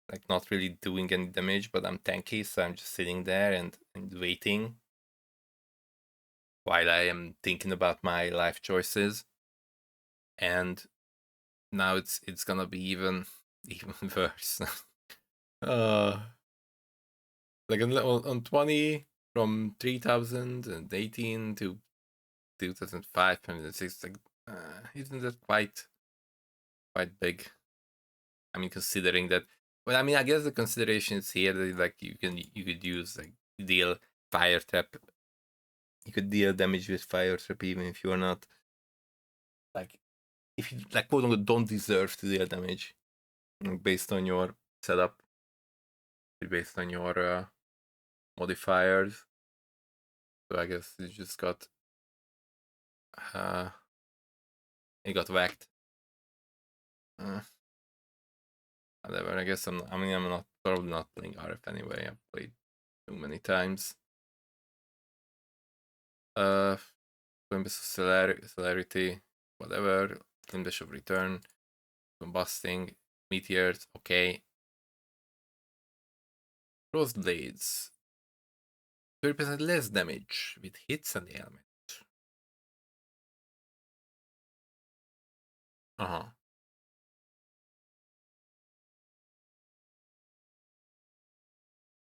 like not really doing any damage, but I'm tanky, so I'm just sitting there and waiting while I am thinking about my life choices. And now it's gonna be even worse. uh like on 20, from 3018 to 2506, like isn't that quite big? I mean, considering that, well, I mean, I guess the consideration is here that like you could use like deal fire trap, you could deal damage with fire trap even if you're not, like, if you like quote unquote don't deserve to deal damage, based on your setup, based on your modifiers. So I guess you just got it got whacked. Whatever. I guess I'm not probably not playing RF anyway. I've played too many times. Glimpse of celerity, whatever. Glimpse of return, combusting, meteors. Okay. Cross blades. 30% less damage with hits and ailment.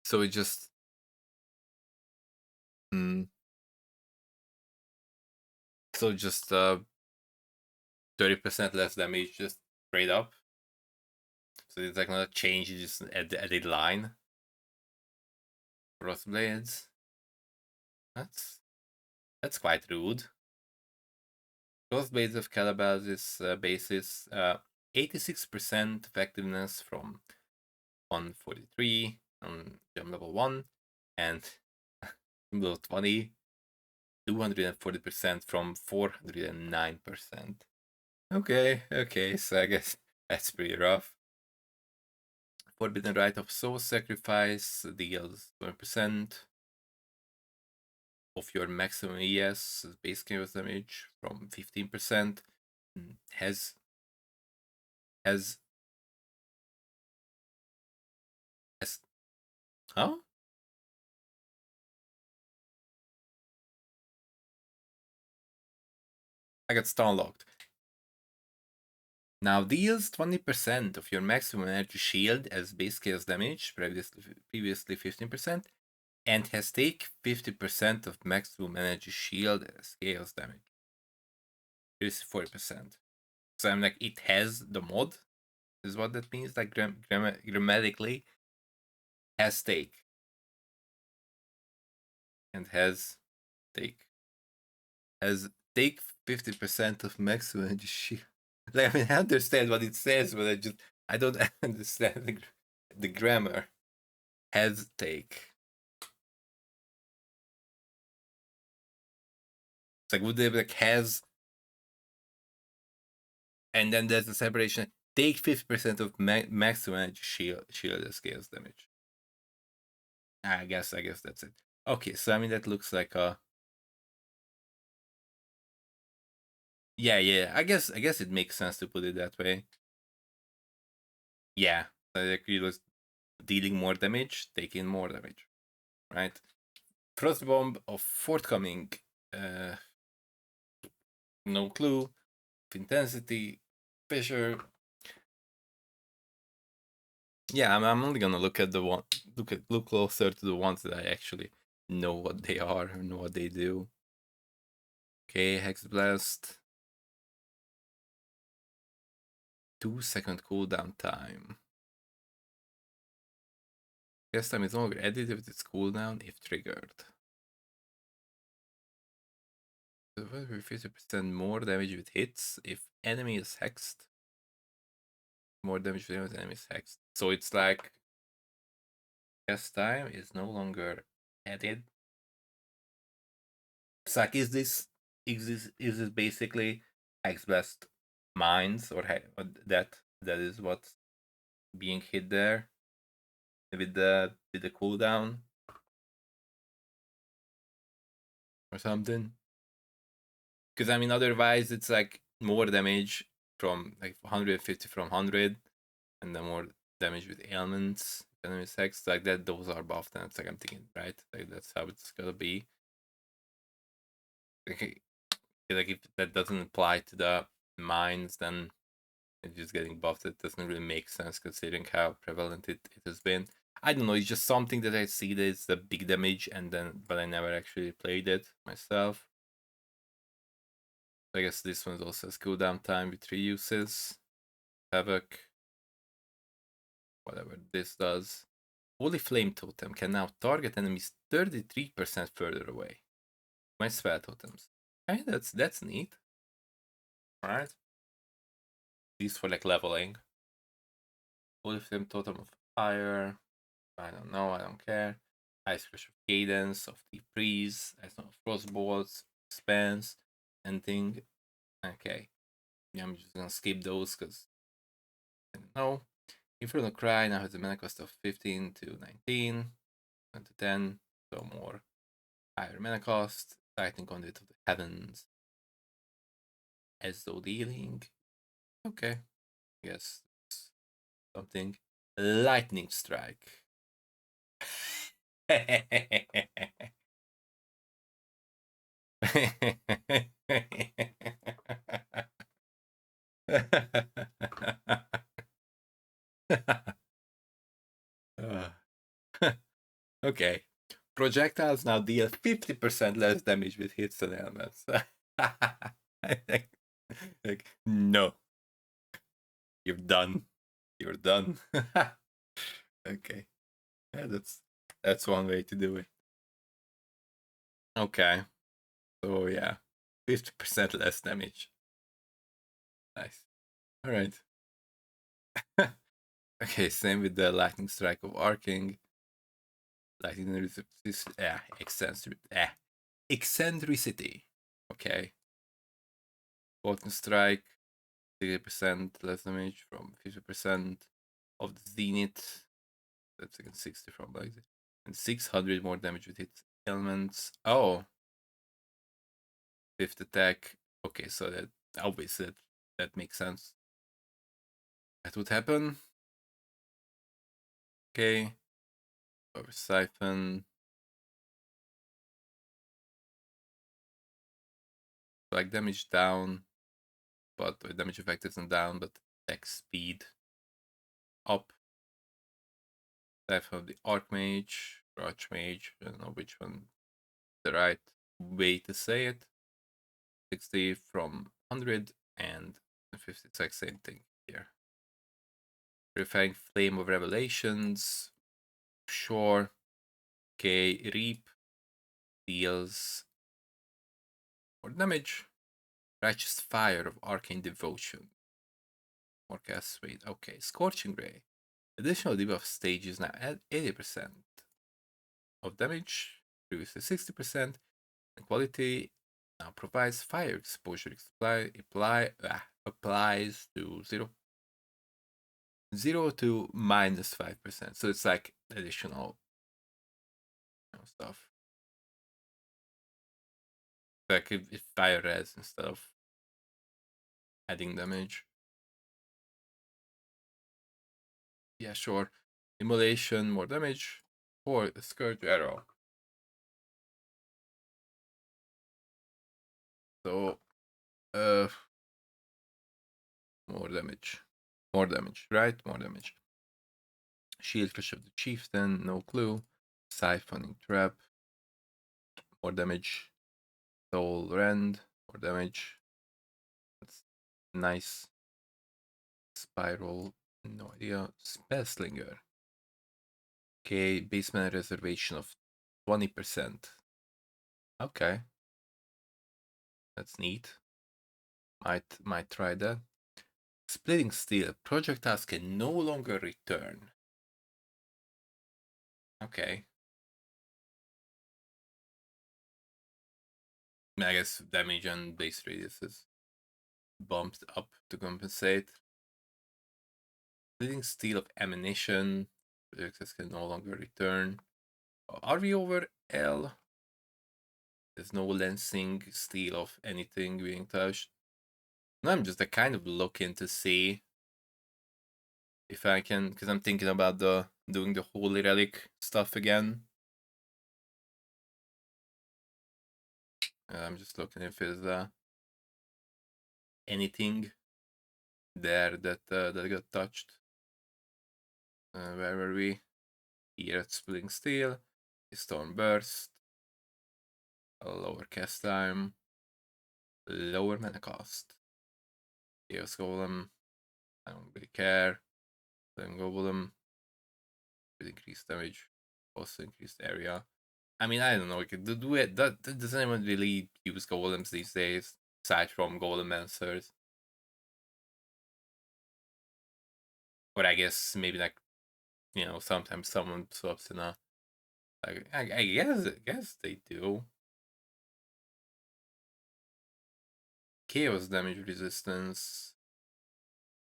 So it just so just 30% less damage, just straight up. So it's like not a change, you just added line. Cross blades. That's quite rude. Cross blades of Calabas's basis, 86% effectiveness from 143 on gem level 1, and level 20, 240% from 409%. Okay, so I guess that's pretty rough. Forbidden Rite of Soul Sacrifice deals 20% of your maximum ES base chaos damage from 15%. Has huh? I got stun locked. Now deals 20% of your maximum energy shield as base chaos damage, previously 15%, and has take 50% of maximum energy shield as chaos damage. Here's 40%. So I'm like, it has the mod, is what that means, like grammatically, has take. And has take. Has take 50% of maximum energy shield. Like, I mean, I understand what it says, but I don't understand the grammar. Has take. It's like, would they be like has, and then there's the separation. Take 50% of maximum energy shield as chaos damage. I guess that's it. Okay, so I mean that looks like a. Yeah. I guess it makes sense to put it that way. Yeah, like you was dealing more damage, taking more damage, right? Frost bomb of forthcoming. No clue. Intensity, Fisher. Yeah, I'm only gonna look at the one. Look closer to the ones that I actually know what they are and know what they do. Okay, Hex Blast. 2-second cooldown time. Guess time is no longer added with its cooldown if triggered. 50% more damage with hits if enemy is hexed. More damage with enemy is hexed. So it's like guess time is no longer added. It's like is this basically Hex Blast mines or that is what's being hit there with the cooldown or something? Because I mean, otherwise it's like more damage from like 150 from 100, and then more damage with ailments, enemy sex like that. Those are buffed, and it's like I'm thinking, right? Like that's how it's gonna be. Like if that doesn't apply to the mines, then it's just getting buffed. It doesn't really make sense considering how prevalent it has been. I don't know. It's just something that I see that it's the big damage, and then but I never actually played it myself. I guess this one also has cooldown time with 3 uses. Havoc. Whatever this does. Holy Flame Totem can now target enemies 33% further away. My spell totems. Okay, that's neat. Alright. These for like leveling. Holy Flame Totem of Fire. I don't know, I don't care. Ice Crush of Cadence, of Deep Freeze, I don't know, Frost Bolts, Spans, anything. Okay. Yeah, I'm just gonna skip those because I don't know. Infernal Cry now has a mana cost of 15 to 19, 10 to 10, so more higher mana cost. Lightning Conduit of the Heavens. As though dealing. Okay. Yes. Something. Lightning Strike. Okay. Projectiles now deal 50% less damage with hits than elements. Like, no. You're done. You're done. Okay. Yeah, that's one way to do it. Okay. So yeah. 50% less damage. Nice. Alright. Okay, same with the lightning strike of arcing. Lightning eccentricity. Okay. Potent strike, 30% less damage from 50% of the zenith. That's again 60 from like this. And 600 more damage with its elements. Oh. Fifth attack. Okay, so that obviously that makes sense. That would happen. Okay. Over siphon. like damage down, but the damage effect isn't down, but attack speed up. Life of the Archmage, Archmage, I don't know which one the right way to say it. 60 from 100 and 56, same thing here. Purifying Flame of Revelations, sure. Okay, Reap deals more damage. Righteous Fire of Arcane Devotion. More cast weight. Okay, Scorching Ray. Additional debuff stage is now at 80% of damage, previously 60%. And quality now provides fire exposure. Applies to 0 to minus 5%. So it's like additional stuff. Like if fire res instead of adding damage. Yeah, sure. Immolation, more damage. Or Scourge Arrow. So, more damage. More damage, right? More damage. Shield Crush of the Chieftain, no clue. Siphoning Trap, more damage. Soul Rend, more damage. That's nice. Spiral, no idea. Spellslinger. Okay, basement reservation of 20%. Okay. That's neat. Might try that. Splitting Steel. Projectiles can no longer return. Okay. I guess damage and base radius is bumped up to compensate. Splitting Steel of Ammunition. Projectiles can no longer return. Are we over L? There's no lensing steel of anything being touched. No, I'm just kind of looking to see if I can, because I'm thinking about doing the Holy Relic stuff again. I'm just looking if there's anything there that got touched. Where were we? Here at Splitting Steel, Storm Burst, a lower cast time, lower mana cost. Chaos Golem, I don't really care. Then Golem, with increased damage, also increased area. I mean, I don't know. Do it. Does anyone really use golems these days, aside from golemancers? Or I guess maybe like, sometimes someone swaps in a. Like, I guess they do. Chaos damage resistance.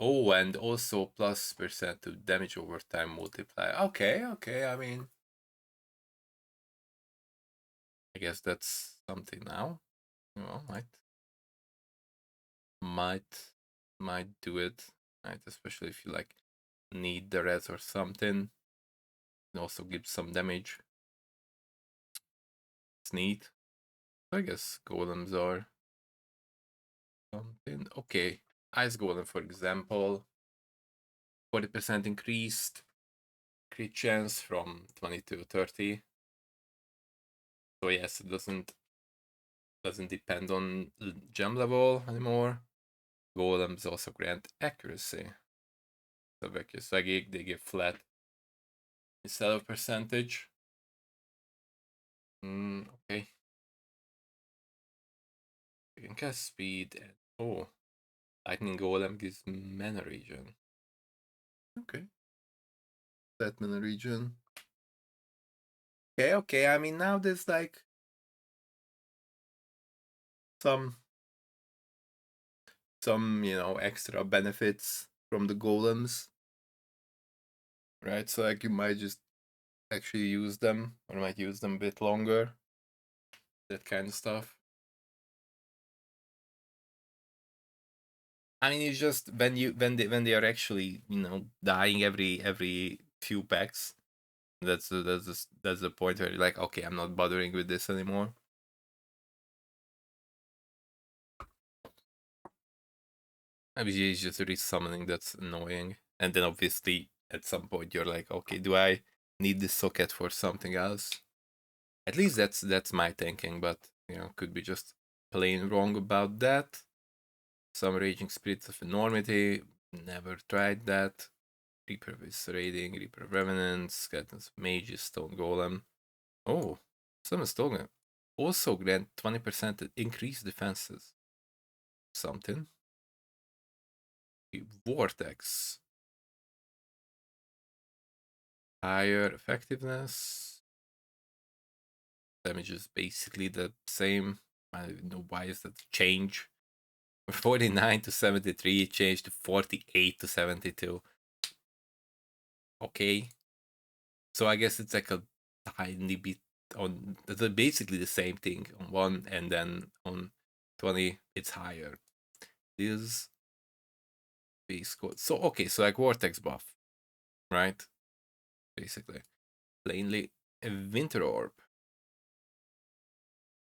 Oh, and also +% to damage over time multiplier. Okay. I mean, I guess that's something now. Well, might do it. Right, especially if you like need the res or something. It also gives some damage. It's neat. I guess golems are something. Okay, ice golem for example. 40% increased crit chance from 20 to 30. So yes, it doesn't depend on gem level anymore. Golems also grant accuracy. So they give flat instead of percentage. Okay. You can cast speed and lightning golem gives mana regen. Okay. That mana regen. Okay. I mean now there's like some extra benefits from the golems. Right? So like you might just actually use them or might use them a bit longer. That kind of stuff. I mean, it's just when they are actually dying every few packs. That's the point where you're like, okay, I'm not bothering with this anymore. Maybe it's just resummoning that's annoying. And then obviously at some point you're like, okay, do I need this socket for something else? At least that's my thinking, but you know, could be just plain wrong about that. Some Raging Spirits of Enormity, never tried that. Reaper Raiding, Reaper Revenants, Skeletons of Mages, Stone Golem. Oh, Summon Stone Golem. Also grant 20% increased defenses. Something. Vortex. Higher effectiveness. Damage is basically the same. I don't know why is that change. 49 to 73, changed to 48 to 72. Okay. So I guess it's like a tiny bit on basically the same thing on one, and then on 20 it's higher. This base code. So okay, so like vortex buff, right? Basically. Plainly a winter orb.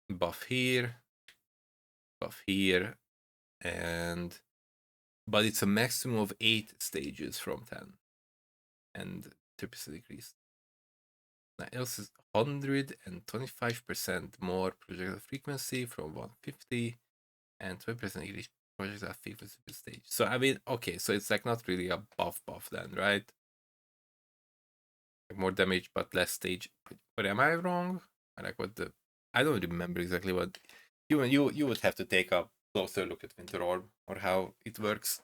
Buff here, and but it's a maximum of 8 stages from 10. And 3% increase. Now else is 125% more projectile frequency from 150 and 20% increase projectile frequency per stage. So I mean, okay, so it's like not really a buff then, right? Like more damage but less stage. But am I wrong? Like what the I don't remember exactly what you would have to take a closer look at Winter Orb or how it works.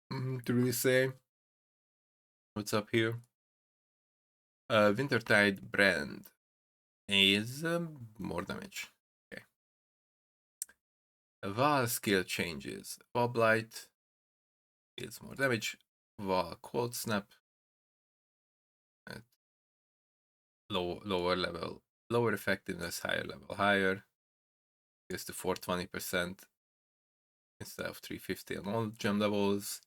To really say what's up here. Wintertide Brand is more damage. Okay. Val skill changes. Bob Light deals more damage. Val Cold Snap at lower level, lower effectiveness, higher level, higher. Goes to 420% instead of 350 on all gem levels.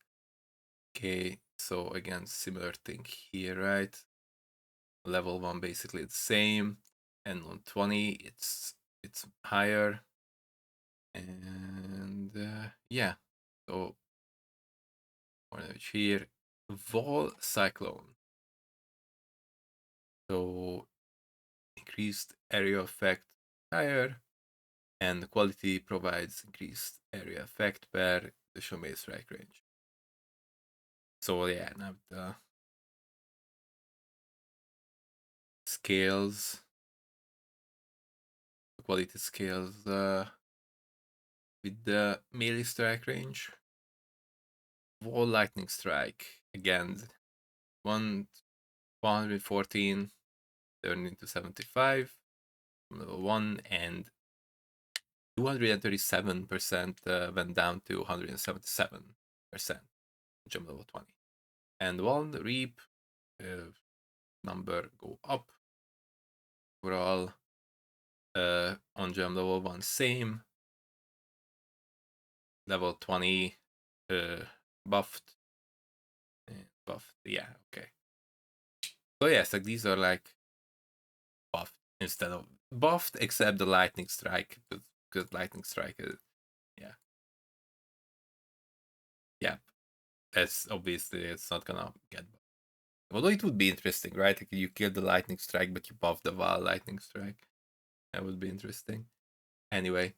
Okay, so again, similar thing here, right? Level 1 basically the same, and on 20 it's higher. And yeah, so more damage here. Vol Cyclone. So increased area effect higher, and the quality provides increased area effect per the Shumei strike range. So yeah, now the scales, the quality scales with the melee strike range. Wall Lightning Strike again, 114 turned into 75 level 1, and 237% went down to 177% gem level 20. And one reap number go up. Overall, on gem level 1 same. Level 20 buffed. Buffed, yeah, okay. So yes, like these are like buffed instead of buffed, except the lightning strike, because lightning strike is, yeah, that's obviously it's not gonna get buffed. Although it would be interesting, right? Like you kill the lightning strike, but you buff the Val lightning strike. That would be interesting. Anyway,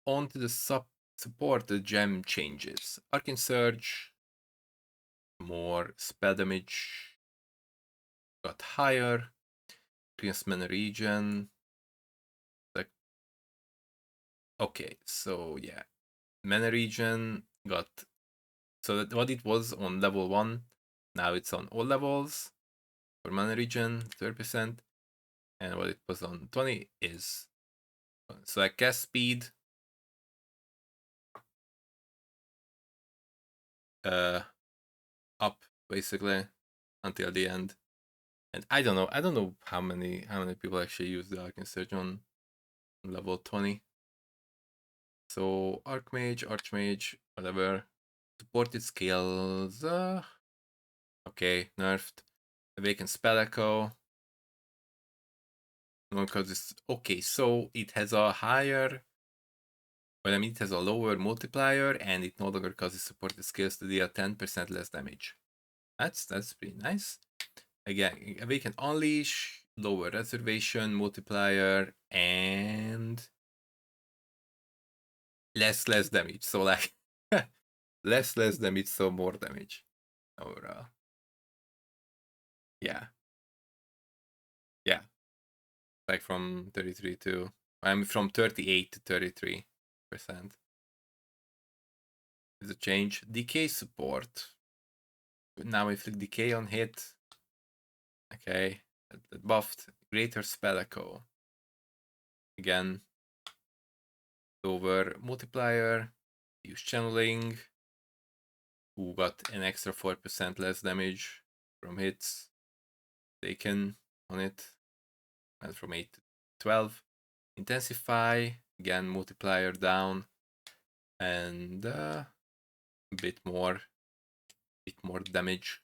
on to the support the gem changes. Arcane Surge, more spell damage, got higher. Against mana region. Like, okay, so yeah, mana region got, so that what it was on level 1, now it's on all levels for mana region 30%, and what it was on 20 is, so like cast speed up basically until the end. And I don't know how many people actually use the Arcane Surge on level 20. So Archmage, whatever. Supported skills, okay, nerfed. Awaken Spell Echo. Because it's okay, so it has a higher, But I mean, it has a lower multiplier, and it no longer causes supported skills to deal 10% less damage. That's pretty nice. Again, we can unleash, lower reservation, multiplier, and less damage. So like less damage, so more damage overall. Yeah. Yeah. Like from 33 to I'm from 38 to 33%. Is a change. Decay support. Now if click decay on hit. Okay. That buffed. Greater spell echo. Again. Over multiplier. Use channeling. Who got an extra 4% less damage from hits taken on it. And from 8 to 12. Intensify. Again, multiplier down. And a bit more damage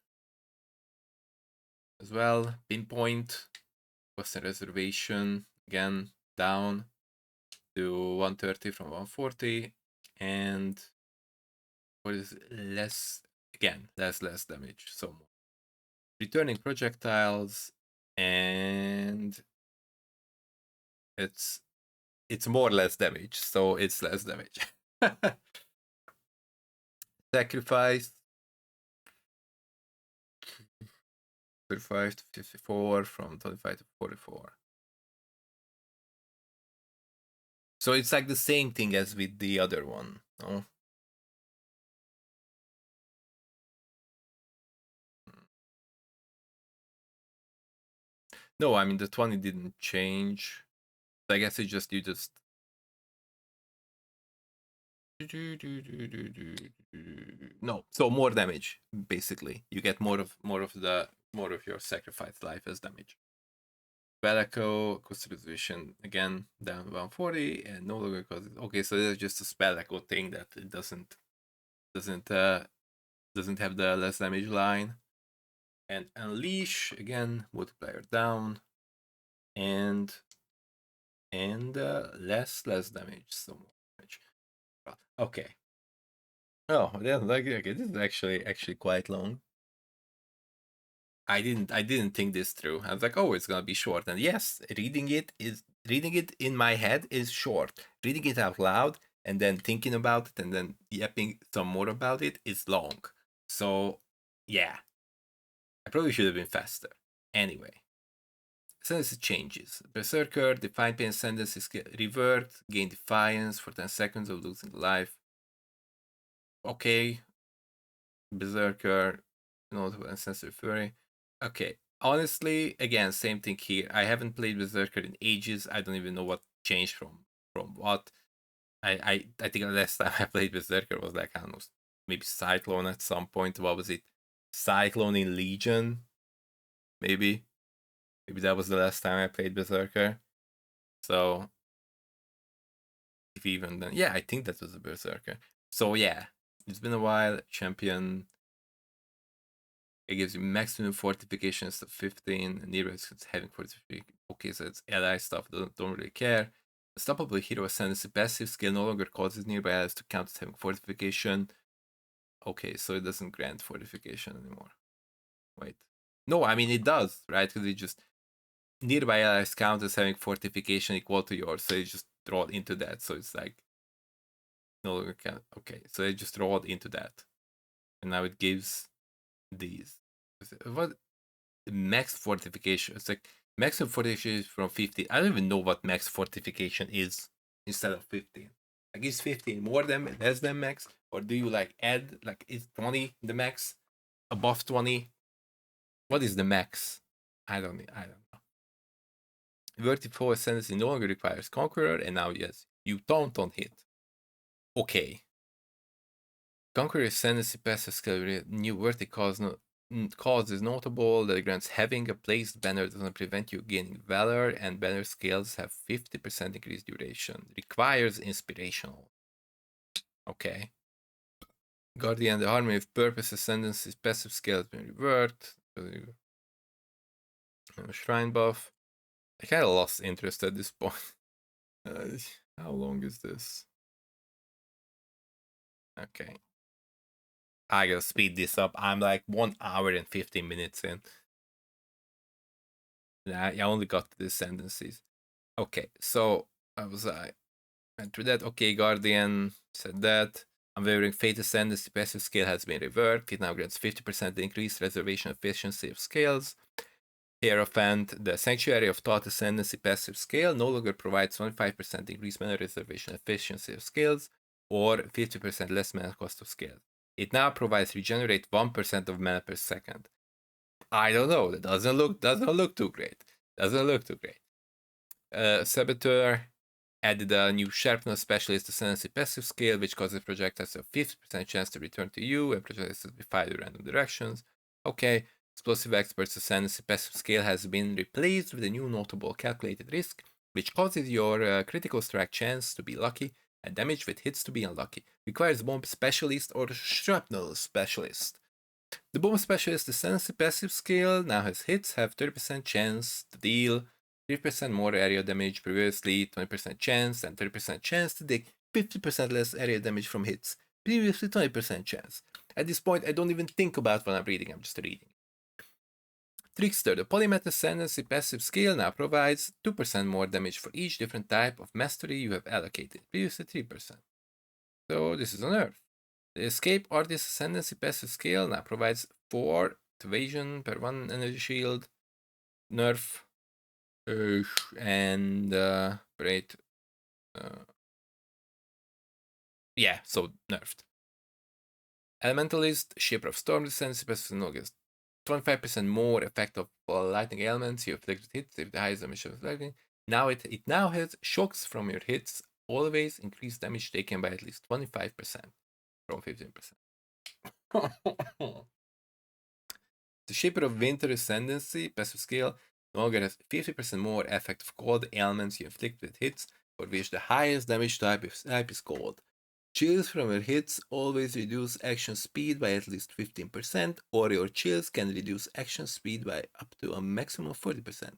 as well. Pinpoint. Cost and reservation. Again, down to 130 from 140. And what is less? Again, less damage. So more. Returning projectiles, and it's more less damage, so it's less damage. Sacrifice 35 to 54 from 25 to 44. So it's like the same thing as with the other one, no? No, I mean the 20 didn't change. I guess you just no, so more damage basically. You get more of your sacrifice life as damage. Spell cost reduction again down 140 and no longer causes. Okay, so there's just a spell thing that it doesn't have the less damage line. And unleash again, multiplier down, and less damage, so more damage. Okay. Oh, yeah, like okay, this is actually quite long. I didn't think this through. I was like, oh, it's gonna be short. And yes, reading it in my head is short. Reading it out loud and then thinking about it and then yapping some more about it is long. So yeah. I probably should have been faster. Anyway. Sentence changes. Berserker, Defiant Pain sentence is revert, gain defiance for 10 seconds of losing life. Okay. Berserker, notable and sensitive fury. Okay. Honestly, again, same thing here. I haven't played Berserker in ages. I don't even know what changed from what. I think the last time I played Berserker was like, I don't know, maybe Cyclone at some point. What was it? Cyclone in Legion? Maybe that was the last time I played Berserker. So if even then, yeah, I think that was a Berserker. So yeah, it's been a while. Champion. It gives you maximum fortifications of 15. Nearby it's having fortification. Okay, so it's ally stuff. Don't really care. Unstoppable hero ascendancy passive skill no longer causes nearby allies to count as having fortification. Okay, so it doesn't grant fortification anymore. Wait. No, I mean it does, right? Because it just nearby allies count as having fortification equal to yours, so you just draw into that. So it's like no longer count. Okay, so they just rolled into that, and now it gives these. What max fortification? It's like maximum fortification is from 15. I don't even know what max fortification is instead of 15. Like is 15 more than less than max, or do you like add like is 20 the max? Above 20? What is the max? I don't know. Vertical ascendancy no longer requires conqueror, and now yes, you don't on hit. Okay. Conqueror ascendancy passive skill new vertical cause is notable that grants having a placed banner doesn't prevent you gaining valor, and banner skills have 50% increased duration. Requires inspirational. Okay. Guardian, the harmony of purpose ascendancy's passive skill has been reversed. Shrine buff. I kind of lost interest at this point. How long is this? Okay. I gotta speed this up. I'm like 1 hour and 15 minutes in. I only got to the sentences. Okay, so I went through that. Okay, Guardian said that. Unwavering Fate Ascendancy passive scale has been reworked. It now grants 50% increased reservation efficiency of scales. Hierophant, the Sanctuary of Thought Ascendancy passive scale no longer provides 25% increased mana reservation efficiency of scales or 50% less mana cost of scales. It now provides regenerate 1% of mana per second. I don't know. That doesn't look too great. Saboteur added a new sharpness specialist ascendancy passive scale, which causes projectiles a 50% chance to return to you and projectiles to be fired in random directions. Okay, explosive expert's ascendancy passive scale has been replaced with a new notable calculated risk, which causes your critical strike chance to be lucky and damage with hits to be unlucky. Requires bomb specialist or shrapnel specialist. The bomb specialist ascendancy passive scale now has hits have 30% chance to deal 3% more area damage, previously 20% chance, and 30% chance to take 50% less area damage from hits, previously 20% chance. At this point, I don't even think about what I'm reading, I'm just reading. Trickster, the Polymath Ascendancy passive skill now provides 2% more damage for each different type of mastery you have allocated, previously 3%. So this is a nerf. The Escape Artist Ascendancy passive skill now provides 4 evasion per 1 energy shield, nerf, and great. Yeah, so nerfed. Elementalist, Shaper of Storm Ascendancy passive skill gets 25% more effect of lightning elements you afflict with hits if the highest damage of lightning. Now it now has shocks from your hits, always increase damage taken by at least 25% from 15%. The Shaper of Winter Ascendancy passive skill no longer has 50% more effect of cold ailments you inflict with hits for which the highest damage type is cold. Chills from your hits always reduce action speed by at least 15%, or your chills can reduce action speed by up to a maximum of 40%.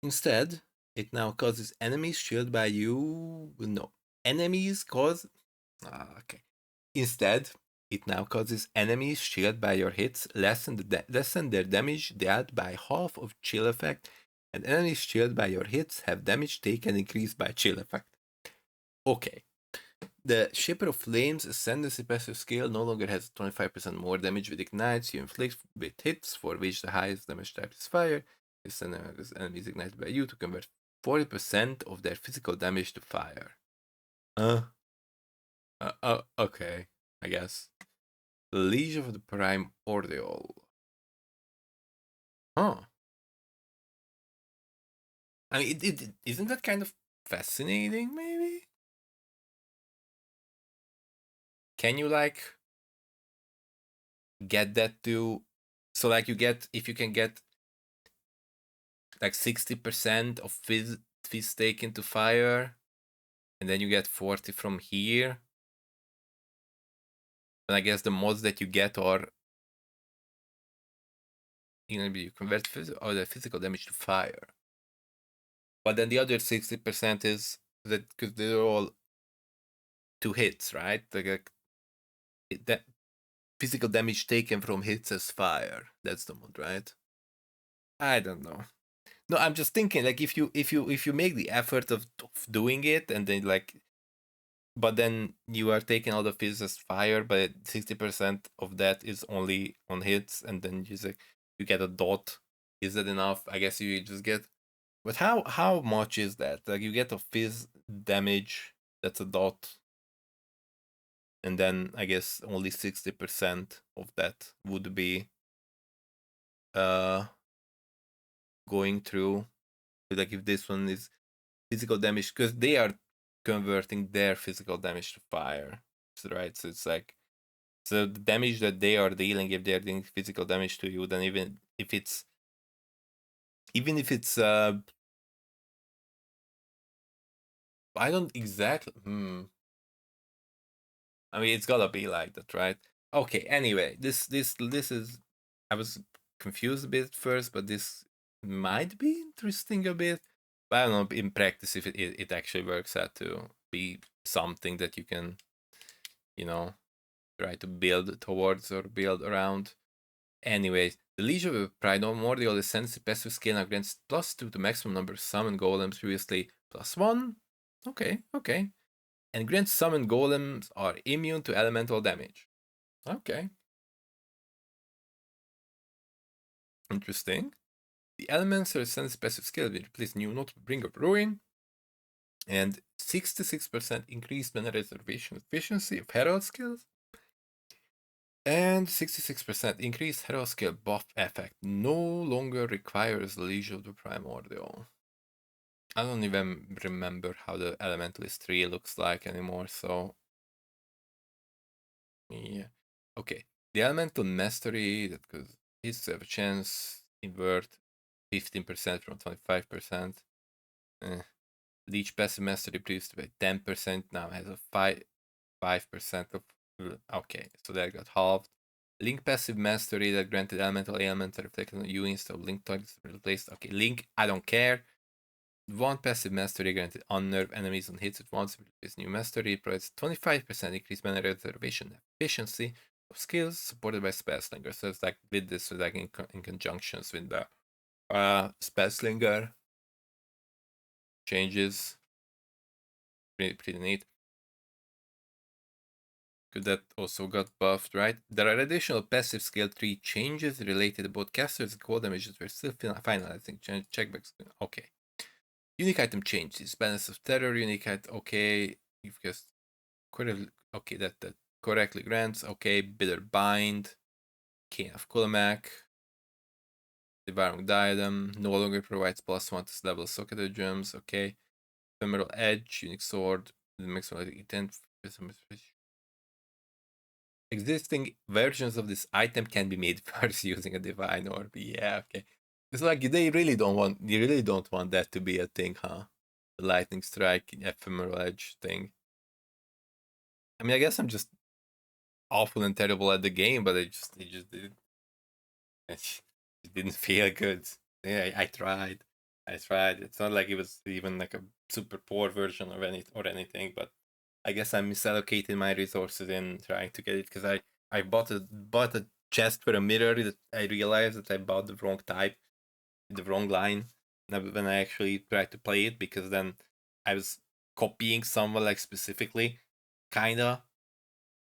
Instead, it now causes enemies shielded by you. No. Enemies cause. Okay. Instead, it now causes enemies shielded by your hits lessen their damage dealt by half of chill effect, and enemies shielded by your hits have damage taken increased by chill effect. Okay. The Shaper of Flames Ascendancy passive skill no longer has 25% more damage with ignites you inflict with hits for which the highest damage type is fire. This enemy is ignited by you to convert 40% of their physical damage to fire. Okay, I guess. The Liege of the Primordial. Huh. I mean, it isn't that kind of fascinating, maybe? Can you, like, get that to... So, like, if you can get, like, 60% of fizz taken to fire, and then you get 40 from here, and I guess the mods that you get are... You convert the physical damage to fire. But then the other 60% is that because they're all 2 hits, right? Like that physical damage taken from hits as fire. That's the mod, right? I don't know. No, I'm just thinking like if you make the effort of doing it and then like, but then you are taking all the fizz as fire, but 60% of that is only on hits, and then you get a dot. Is that enough? I guess you just get. But how much is that? Like you get a fizz damage that's a dot, and then I guess only 60% of that would be going through. Like if this one is physical damage, because they are converting their physical damage to fire, right? So it's like, so the damage that they are dealing, if they're doing physical damage to you, then even if it's I don't exactly I mean, it's gotta be like that, right? Okay. Anyway, this is. I was confused a bit at first, but this might be interesting a bit. But I don't know in practice if it actually works out to be something that you can you know, try to build towards or build around. Anyways, the Legion of Primordial Essence passive skill now grants +2 to maximum number of summon golems, previously +1. Okay. And grants summon golems are immune to elemental damage. Okay. Interesting. The elements are Essence passive skill will replace new note Bring Up Ruin. And 66% increased mana reservation efficiency of Herald skills. And 66% increased Herald skill buff effect no longer requires Legion of the Primordial. I don't even remember how the Elementalist tree looks like anymore, so yeah. Okay, the Elemental Mastery, that could his have a chance, invert 15% from 25%. Leech Passive Mastery previously by 10%, now has a 5% of... Okay, so that got halved. Link Passive Mastery that granted elemental ailments are reflected on you instead of Link targets replaced. Okay, Link, I don't care. One passive mastery granted unnerve enemies on hits at once with this new mastery. It provides 25% increased mana reservation efficiency of skills supported by Spellslinger. So it's like with this, so like in conjunctions with the Spellslinger changes. Pretty neat. Good, that also got buffed, right? There are additional passive skill tree changes related to both casters and cold damages. We're still finalizing checkbacks. Okay. Unique item changes. Balance of Terror, unique item. Okay. You've just okay, that correctly grants. Okay, Bitter Bind. Cane of Kulamak. Devouring Diadem. No longer provides +1 to level socket gems. Okay. Ephemeral Edge. Unique Sword. The maximum intent. Existing versions of this item can be made first using a Divine Orb. Yeah, okay. It's like they really don't want that to be a thing, huh? The Lightning Strike, Ephemeral Edge thing. I mean, I guess I'm just awful and terrible at the game, but it just it didn't feel good. Yeah, I tried. It's not like it was even like a super poor version of anything, but I guess I misallocated my resources in trying to get it because I bought a chest for a mirror that I realized that I bought the wrong type, the wrong line when I actually tried to play it, because then I was copying someone like specifically, kinda,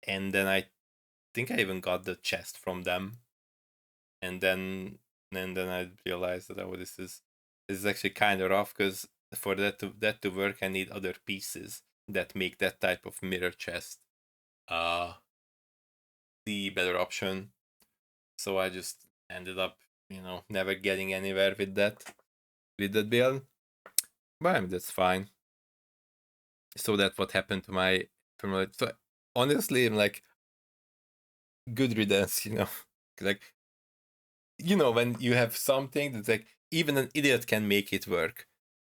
and then I think I even got the chest from them, and then I realized that, oh, this is actually kind of rough, because for that to work I need other pieces that make that type of mirror chest the better option. So I just ended up, never getting anywhere with that build. But I mean, that's fine. So that's what happened to my so honestly, I'm like, good riddance, like, when you have something that's like even an idiot can make it work,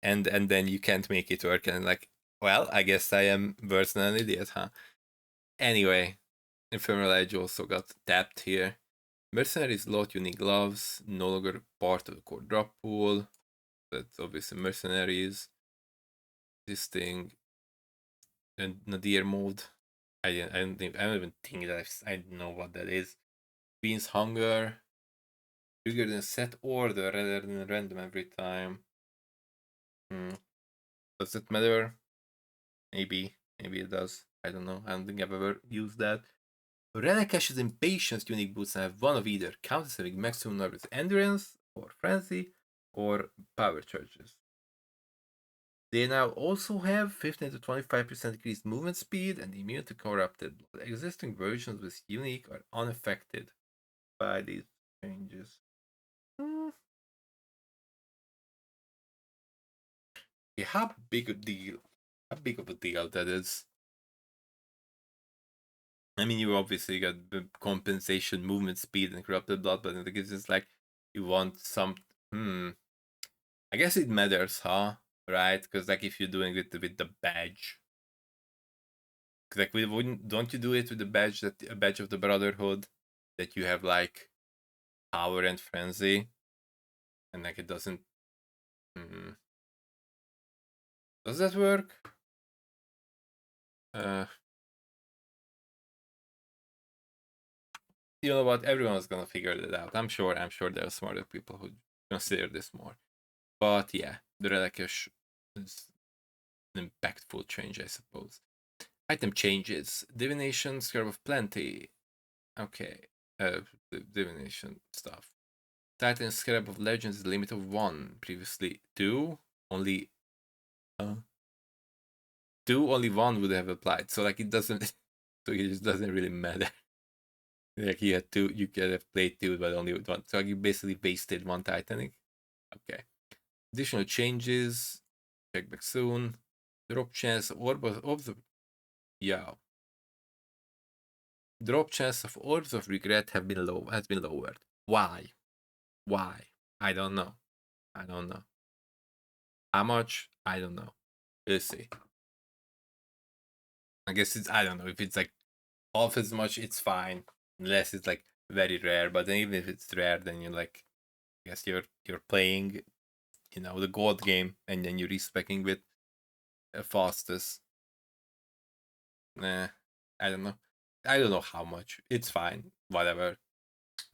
and then you can't make it work, and like, well, I guess I am worse than an idiot, huh? Anyway, Ephemeral Edge also got tapped here. Mercenaries lot unique gloves, no longer part of the core drop pool. That's obviously mercenaries. This thing, and Nadir mode. I don't even think that I know what that is. Beans hunger. Triggered in set order rather than random every time. Does it matter? Maybe it does. I don't know. I don't think I've ever used that. Renekash's Impatience unique boots have one of either counters having maximum nervous endurance, or frenzy, or power charges. They now also have 15 to 25% increased movement speed and immune to corrupted blood. Existing versions with unique are unaffected by these changes. Yeah, how big of a deal that is? I mean, you obviously got the compensation, movement speed, and corrupted blood, but it's just like you want some. I guess it matters, huh? Right? Because like if you're doing it with the badge, like we wouldn't. Don't you do it with the badge, that a badge of the Brotherhood, that you have like power and frenzy, and like it doesn't. Does that work? you know what? Everyone's gonna figure it out. I'm sure there are smarter people who consider this more. But yeah, the Relicash is an impactful change, I suppose. Item changes. Divination, Scarab of Plenty. Okay. The divination stuff. Titan Scarab of Legends is a limit of 1. Previously 2. Only 2, only 1 would have applied. So like it doesn't so it just doesn't really matter. Like you had 2, you could have played 2, but only with 1. So like you basically wasted 1 Titanic. Okay. Additional changes. Check back soon. Drop chance of the yeah. Drop chance of Orbs of Regret has been lowered. Why? Why? I don't know. I don't know. How much? I don't know. We'll see. I guess I don't know. If it's like half as much, it's fine. Unless it's like very rare. But then even if it's rare, then you're like, I guess you're playing, the gold game, and then you're respecing with fastest. Nah, I don't know. I don't know how much. It's fine. Whatever.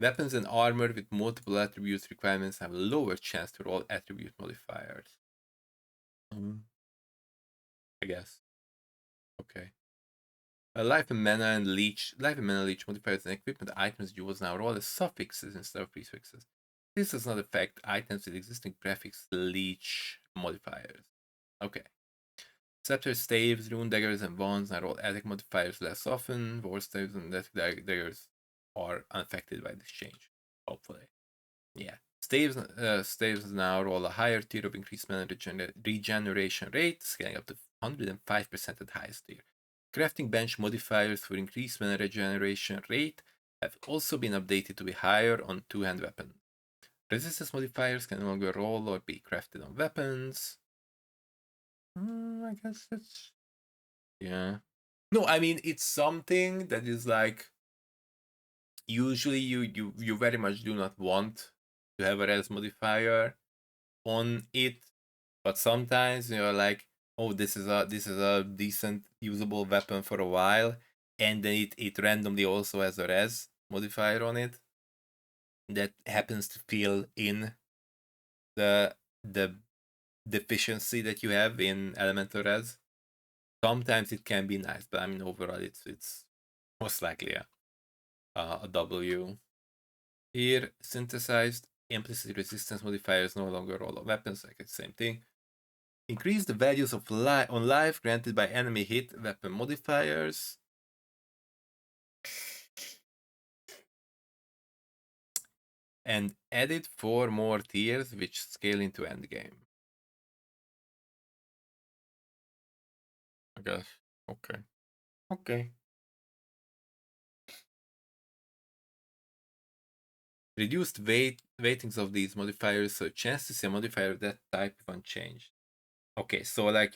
Weapons and armor with multiple attributes requirements have a lower chance to roll attribute modifiers. I guess. Okay. Life and mana leech modifiers and equipment items you will now roll as suffixes instead of prefixes. This does not affect items with existing prefix leech modifiers. Okay. Scepters, staves, rune daggers, and wands now roll attack modifiers less often. War staves and daggers are unaffected by this change. Hopefully. Yeah. Staves now roll a higher tier of increased mana regeneration rate, scaling up to 105% at highest tier. Crafting bench modifiers for increased mana regeneration rate have also been updated to be higher on two-hand weapons. Resistance modifiers can no longer roll or be crafted on weapons. I guess that's... Yeah. No, I mean, it's something that is like... Usually you very much do not want to have a res modifier on it, but sometimes you're like, oh, this is a decent usable weapon for a while, and then it randomly also has a res modifier on it that happens to fill in the deficiency that you have in elemental res. Sometimes it can be nice, but I mean overall it's most likely a W. Here, synthesized implicit resistance modifiers no longer roll on weapons, like it's the same thing. Increase the values of on life granted by enemy hit weapon modifiers. And added 4 more tiers which scale into endgame. I guess. Okay. Okay. Reduced weightings of these modifiers, so chance to see a modifier of that type if unchanged. Okay, so like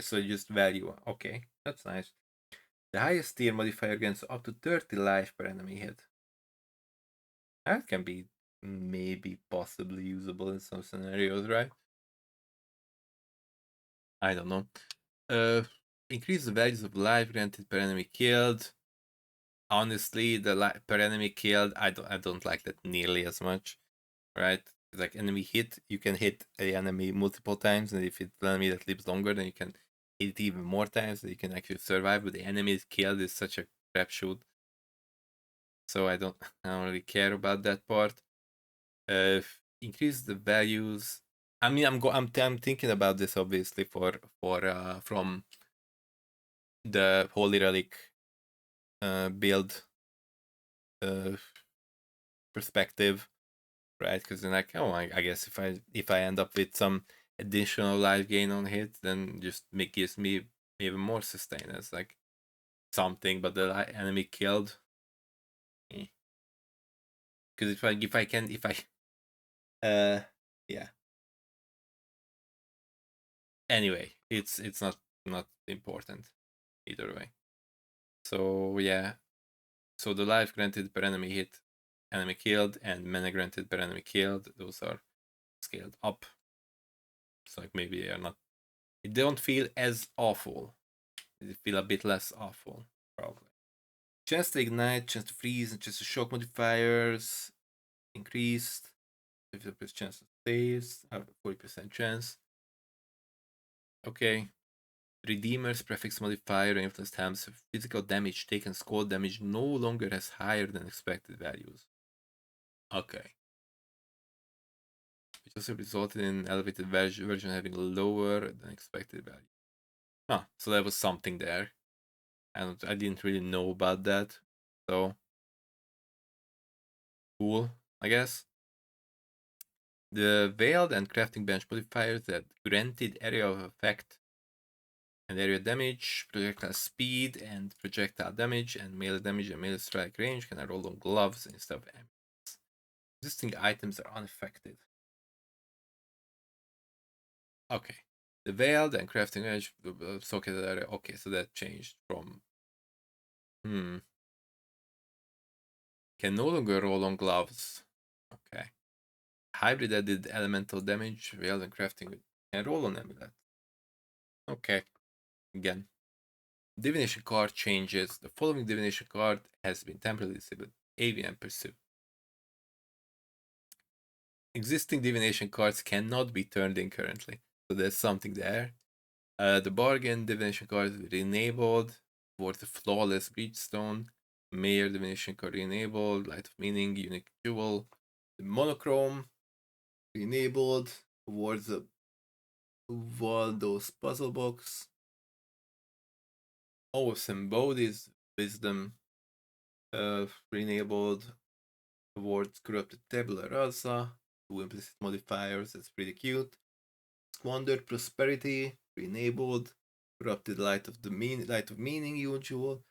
so just value. Okay, that's nice. The highest tier modifier gains up to 30 life per enemy hit. That can be maybe possibly usable in some scenarios, right? I don't know. Increase the values of life granted per enemy killed. Honestly, the per enemy killed, I don't like that nearly as much, right? Like enemy hit, you can hit the enemy multiple times, and if it's an enemy that lives longer, then you can hit it even more times, and you can actually survive. But the enemy killed is such a crapshoot, so I don't really care about that part. Increase the values. I mean, I'm thinking about this obviously for from the Holy Relic build perspective, right? Because then like, oh, I guess if I end up with some additional life gain on hit, then just gives me even more sustain as like something. But the enemy killed. Because if I yeah. Anyway, it's not important either way. So yeah, so the life granted per enemy hit, enemy killed, and mana granted per enemy killed, those are scaled up. So like maybe they are not, they don't feel as awful. They feel a bit less awful, probably. Chance to ignite, chance to freeze, and chance to shock modifiers increased. 50% chance to stays, have a 40% chance. Okay. Redeemer's prefix modifier influenced harms physical damage taken cold damage no longer has higher than expected values. Okay. Which also resulted in elevated version having lower than expected value. Huh, so there was something there. And I didn't really know about that. So cool, I guess. The veiled and crafting bench modifiers that granted area of effect and area damage, projectile speed and projectile damage, and melee damage and melee strike range can roll on gloves instead of amulets. Existing items are unaffected. Okay. The veiled and crafting edge socket area. Okay, so that changed from can no longer roll on gloves. Okay. Hybrid added elemental damage, veiled and crafting can roll on amulet. Okay. Again. Divination card changes. The following divination card has been temporarily disabled. Avian Pursuit. Existing divination cards cannot be turned in currently. So there's something there. The bargain divination card is enabled for the flawless breachstone. Mayor divination card enabled. Light of meaning, unique jewel. The monochrome enabled towards the Waldo's puzzle box. Awesome bodies, wisdom enabled towards corrupted tabula rasa. 2 implicit modifiers, that's pretty cute. Squandered prosperity, enabled. Corrupted light of meaning, usual.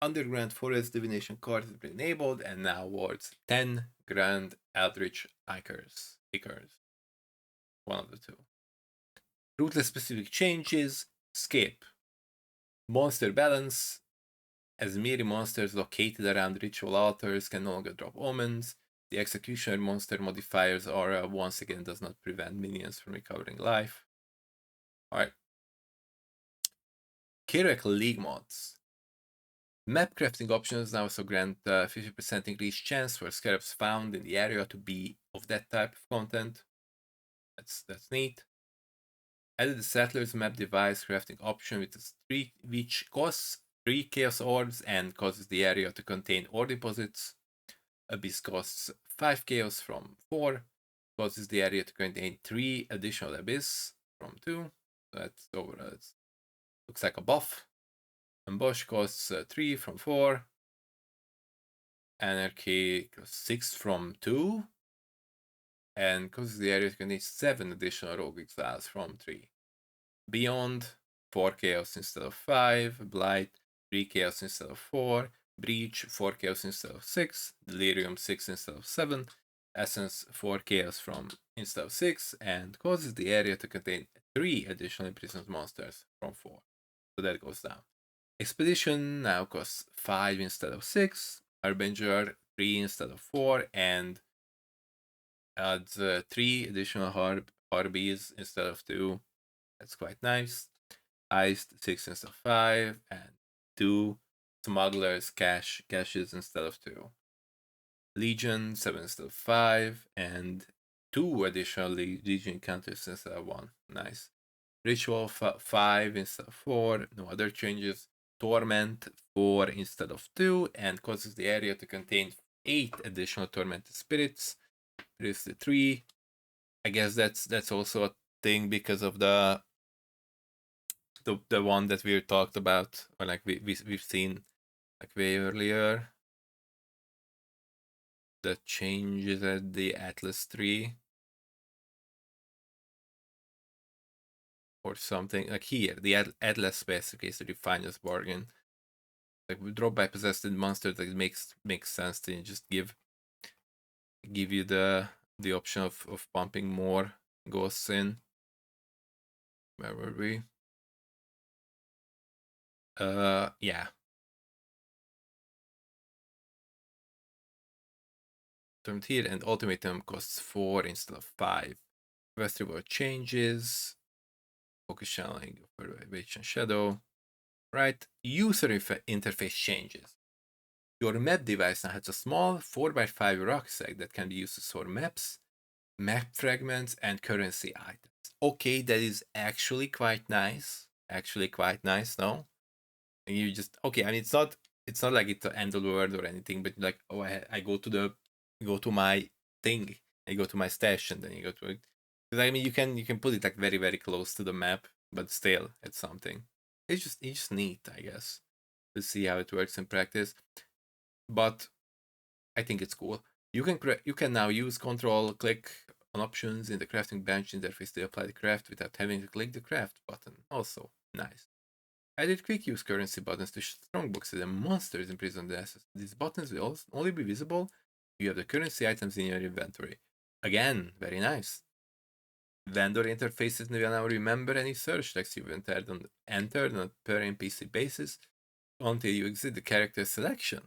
Underground forest divination card has been enabled, and now wards 10 grand eldritch acres. One of the two. Ruthless specific changes. Skip. Monster balance. As mere monsters located around ritual altars can no longer drop omens. The executioner monster modifier's aura once again does not prevent minions from recovering life. Alright. Kirek League mods. Map crafting options now also grant 50% increased chance for scarabs found in the area to be of that type of content. That's neat. Added the Settler's Map device crafting option which costs 3 Chaos Orbs and causes the area to contain ore deposits. Abyss costs 5 Chaos from 4, causes the area to contain 3 additional Abyss from 2. So that's over. Looks like a buff. Ambush costs 3 from 4. Anarchy costs 6 from 2. And causes the area to contain 7 additional Rogue Exiles from 3. Beyond, 4 Chaos instead of 5. Blight, 3 Chaos instead of 4. Breach, 4 Chaos instead of 6. Delirium, 6 instead of 7. Essence, 4 Chaos instead of 6. And causes the area to contain 3 additional imprisoned monsters from 4. So that goes down. Expedition now costs 5 instead of 6. Harbinger, 3 instead of 4. And adds 3 additional Harbies instead of 2. That's quite nice. Iced 6 instead of 5. And 2 Smugglers caches instead of 2. Legion 7 instead of 5. And 2 additional Legion encounters instead of 1. Nice. Ritual 5 instead of 4. No other changes. Torment 4 instead of 2. And causes the area to contain 8 additional tormented spirits. Previously 3. I guess that's also a thing because of the one that we talked about, or like we've seen like way earlier. The changes at the Atlas 3 or something like here. The Atlas specifies to define this bargain. Like we drop by possessed monster that makes sense to just give you the option of pumping more ghosts in. Where were we? Yeah. Here, and ultimatum costs 4 instead of 5. Quest reward changes. Focus channeling for Elevation Shadow. Right. User interface changes. Your map device now has a small 4x5 rucksack that can be used to store maps, map fragments, and currency items. Okay, that is actually quite nice. Actually quite nice, no? And you just okay. I mean, it's not like it's an end of the world or anything, but like oh, I go to my thing, I go to my stash, and then you go to it. Because I mean, you can put it like very close to the map, but still, it's something. It's just neat, I guess, to see how it works in practice. But I think it's cool. You can now use Control click on options in the crafting bench interface to apply the craft without having to click the craft button. Also nice. Added quick use currency buttons to strongboxes and monsters in prison assets. These buttons will only be visible if you have the currency items in your inventory. Again, very nice. Vendor interfaces will now remember any search text you've entered on a per NPC basis until you exit the character selection.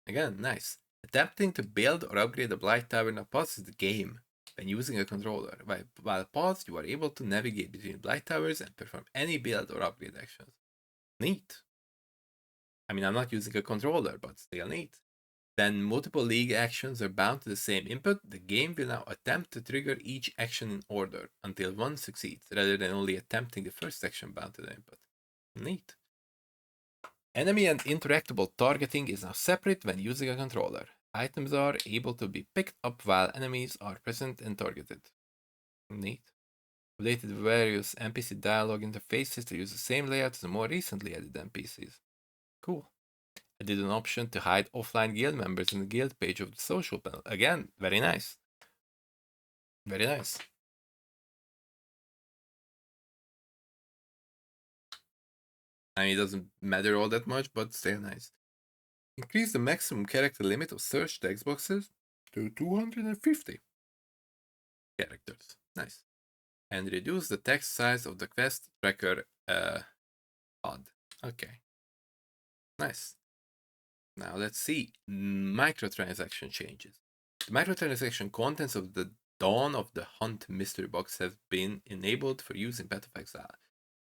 Again, nice. Attempting to build or upgrade a Blight Tower now pauses the game when using a controller. While paused, you are able to navigate between Blight Towers and perform any build or upgrade actions. Neat. I mean, I'm not using a controller, but still neat. Then multiple league actions are bound to the same input. The game will now attempt to trigger each action in order until one succeeds, rather than only attempting the first action bound to the input. Neat. Enemy and interactable targeting is now separate when using a controller. Items are able to be picked up while enemies are present and targeted. Neat. Updated various NPC dialogue interfaces to use the same layout as the more recently added NPCs. Cool. Added an option to hide offline guild members in the guild page of the social panel. Again, very nice. Very nice. I mean, it doesn't matter all that much, but still nice. Increase the maximum character limit of search text boxes to 250 characters. Nice. And reduce the text size of the quest tracker odd. Okay. Nice. Now let's see. Microtransaction changes. The microtransaction contents of the Dawn of the Hunt mystery box have been enabled for use in Path of Exile.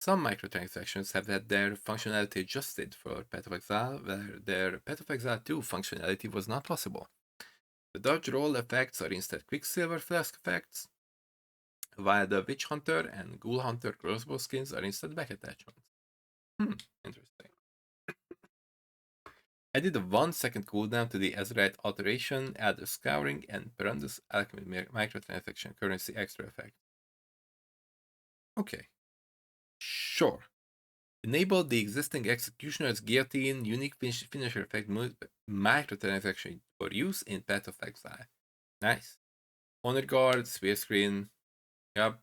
Some microtransactions have had their functionality adjusted for Path of Exile, where their Path of Exile 2 functionality was not possible. The dodge roll effects are instead Quicksilver Flask effects, while the Witch Hunter and Ghoul Hunter crossbow skins are instead back attachments. Interesting. Added a 1-second cooldown to the Azerite alteration, add a scouring, and Perundus alchemy microtransaction currency extra effect. Okay. Sure. Enable the existing Executioner's Guillotine unique finisher effect microtransaction for use in Path of Exile. Nice. Honor Guard, Spear Screen. Yep.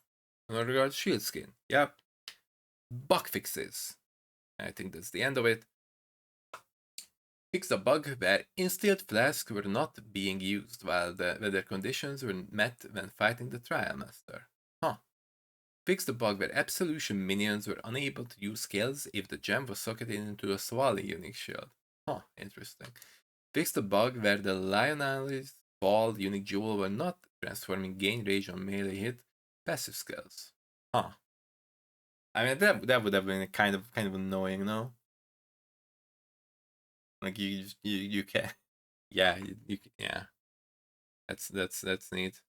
Honor Guard, Shield Skin. Yep. Bug fixes. I think that's the end of it. Fix a bug where instilled flasks were not being used while their conditions were met when fighting the Trial Master. Huh. Fix the bug where Absolution minions were unable to use skills if the gem was socketed into a Swali unique shield. Huh, interesting. Fix the bug where the Lionel's Ball unique jewel were not transforming gain rage on melee hit passive skills. Huh. I mean that would have been kind of annoying, no? Like you can, yeah, yeah. That's neat.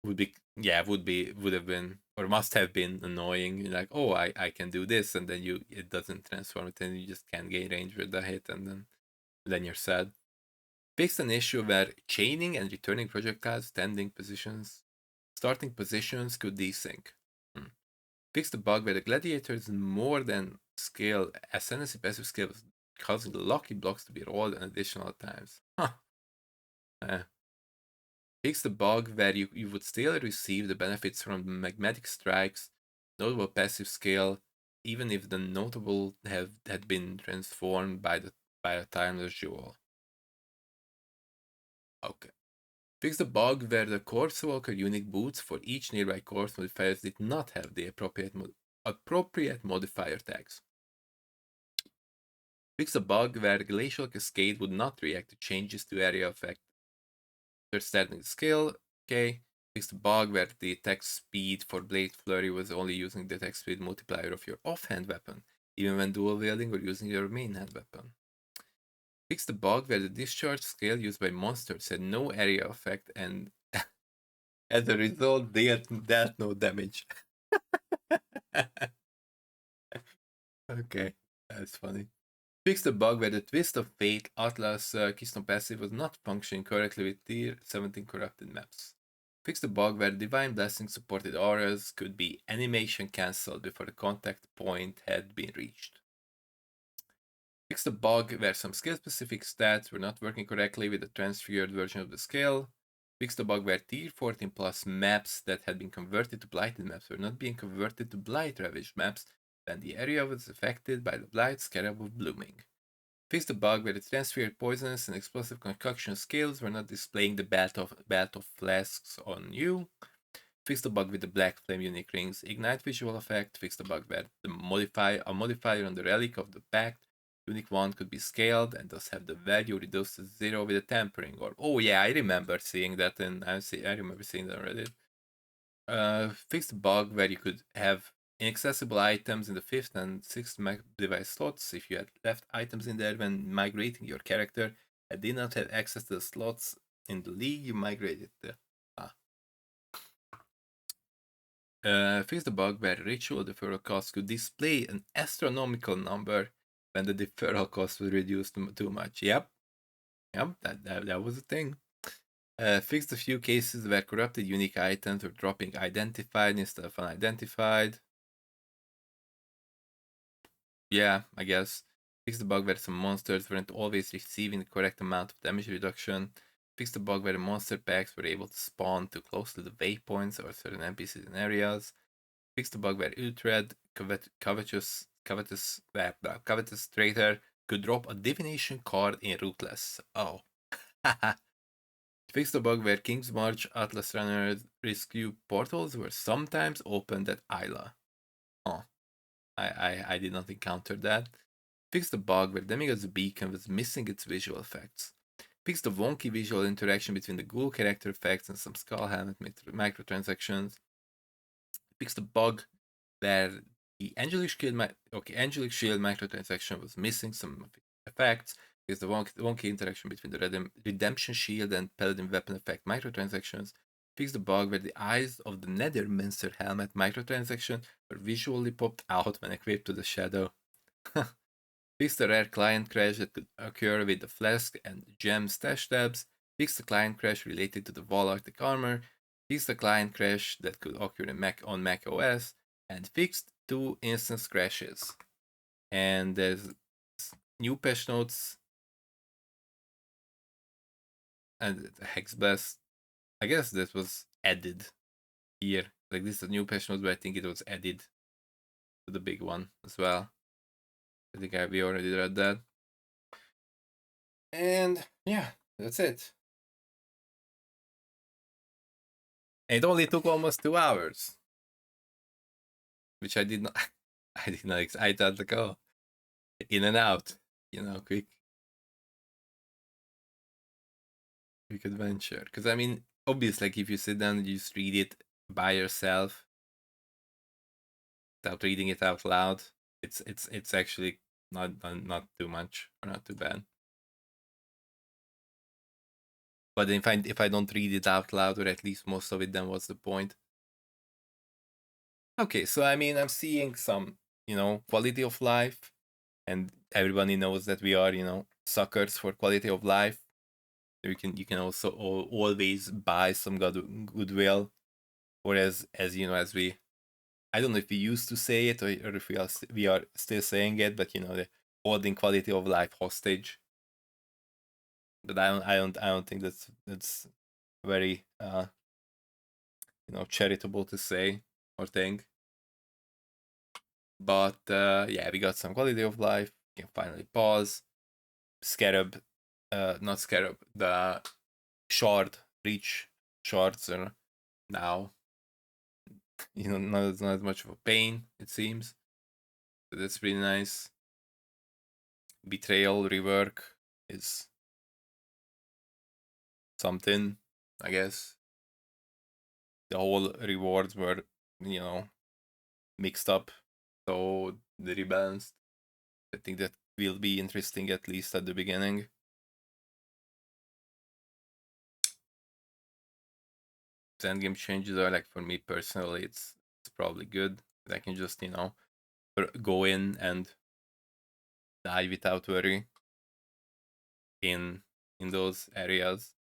Would have been or must have been annoying. You're like, oh, I can do this, and then it doesn't transform it, and you just can't gain range with the hit, and then you're sad. Fixed an issue where chaining and returning projectiles, starting positions could desync. Fixed the bug where the gladiator's more than skill ascendancy passive skill was causing the lucky blocks to be rolled an additional times. Huh. Fix the bug where you would still receive the benefits from the magmatic strike's notable passive skill, even if the notable had been transformed by a timeless jewel. Okay. Fix the bug where the Corpse Walker unique boots for each nearby corpse modifiers did not have the appropriate modifier tags. Fix the bug where Glacial Cascade would not react to changes to area effect. Understanding the skill, okay. Fix the bug where the attack speed for Blade Flurry was only using the attack speed multiplier of your offhand weapon, even when dual wielding or using your main hand weapon. Fix the bug where the discharge skill used by monsters had no area effect and as a result dealt no damage. Okay, that's funny. Fix the bug where the Twist of Fate Atlas Keystone passive was not functioning correctly with Tier 17 corrupted maps. Fix the bug where Divine Blessing supported auras could be animation cancelled before the contact point had been reached. Fix the bug where some skill specific stats were not working correctly with the transfigured version of the skill. Fix the bug where Tier 14 plus maps that had been converted to Blighted maps were not being converted to Blight Ravaged maps when the area was affected by the Blight Scarab of Blooming. Fix the bug where the transferred poisonous and explosive concoction skills were not displaying the belt of flasks on you. Fix the bug with the black flame unique rings ignite visual effect. Fix the bug where a modifier on the relic of the pact unique wand could be scaled and thus have the value reduced to 0 with a tampering orb. Oh yeah, I remember seeing that and I remember seeing that on Reddit. Fix the bug where you could have inaccessible items in the 5th and 6th device slots. If you had left items in there when migrating your character and did not have access to the slots in the league you migrated the fix the bug where ritual deferral cost could display an astronomical number when the deferral cost was reduced too much. Yep, that was a thing. Fixed a few cases where corrupted unique items were dropping identified instead of unidentified. Yeah, I guess. Fix the bug where some monsters weren't always receiving the correct amount of damage reduction. Fix the bug where the monster packs were able to spawn too close to the waypoints or certain NPCs in areas. Fix the bug where Uhtred, covetous traitor, could drop a divination card in Rootless. Oh. Fix the bug where King's March Atlas Runner rescue portals were sometimes opened at Isla. Oh. I did not encounter that. Fix the bug where Demigod's beacon was missing its visual effects. Fix the wonky visual interaction between the ghoul character effects and some skull helmet microtransactions. Fix the bug where the Angelic Shield, Angelic Shield microtransaction was missing some effects. Fix the wonky interaction between the Redemption Shield and Paladin Weapon effect microtransactions. Fix the bug where the eyes of the Netherminster helmet microtransaction were visually popped out when equipped to the Shadow. Fix the rare client crash that could occur with the flask and gem stash tabs. Fix the client crash related to the Wall Arctic armor. Fix the client crash that could occur on Mac OS. And fixed 2 instance crashes. And there's new patch notes. And the Hex Blast. I guess that was added here. Like this is a new patch note, but I think it was added to the big one as well. I think we already read that. And yeah, that's it. And it only took almost 2 hours. Which I did not I did not I thought like, oh, in and out, quick adventure. Because I mean, obviously, like if you sit down and you just read it by yourself without reading it out loud, it's actually not too much or not too bad. But if I don't read it out loud or at least most of it, then what's the point? Okay, so I mean, I'm seeing some quality of life, and everybody knows that we are suckers for quality of life. You can also always buy some goodwill, or as we, I don't know if we used to say it or if we are still saying it, but the holding quality of life hostage. But I don't think that's very charitable to say or think. But yeah, we got some quality of life. You can finally pause. Scarab, not Scarab, the shard reach shards are now not as much of a pain, it seems. So that's pretty nice. Betrayal rework is something, I guess. The whole rewards were mixed up, so they rebalanced. I think that will be interesting, at least at the beginning. endgame changes are, like, for me personally, it's probably good. I can just, go in and die without worry in those areas.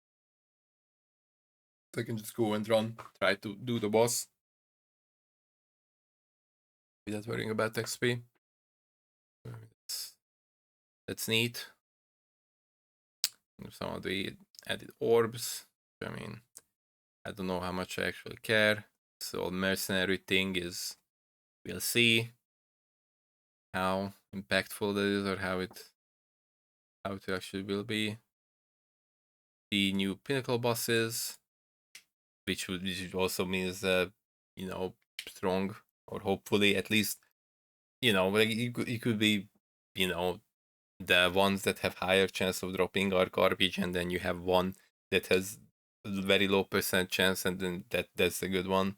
So I can just go and run, try to do the boss without worrying about XP. That's neat. Some of the added orbs. I mean, I don't know how much I actually care. So mercenary thing is, we'll see how impactful that is, or how it actually will be. The new pinnacle bosses, which also means strong, or hopefully at least, like it could be, the ones that have higher chance of dropping are garbage, and then you have one that has very low percent chance, and then that's a good one.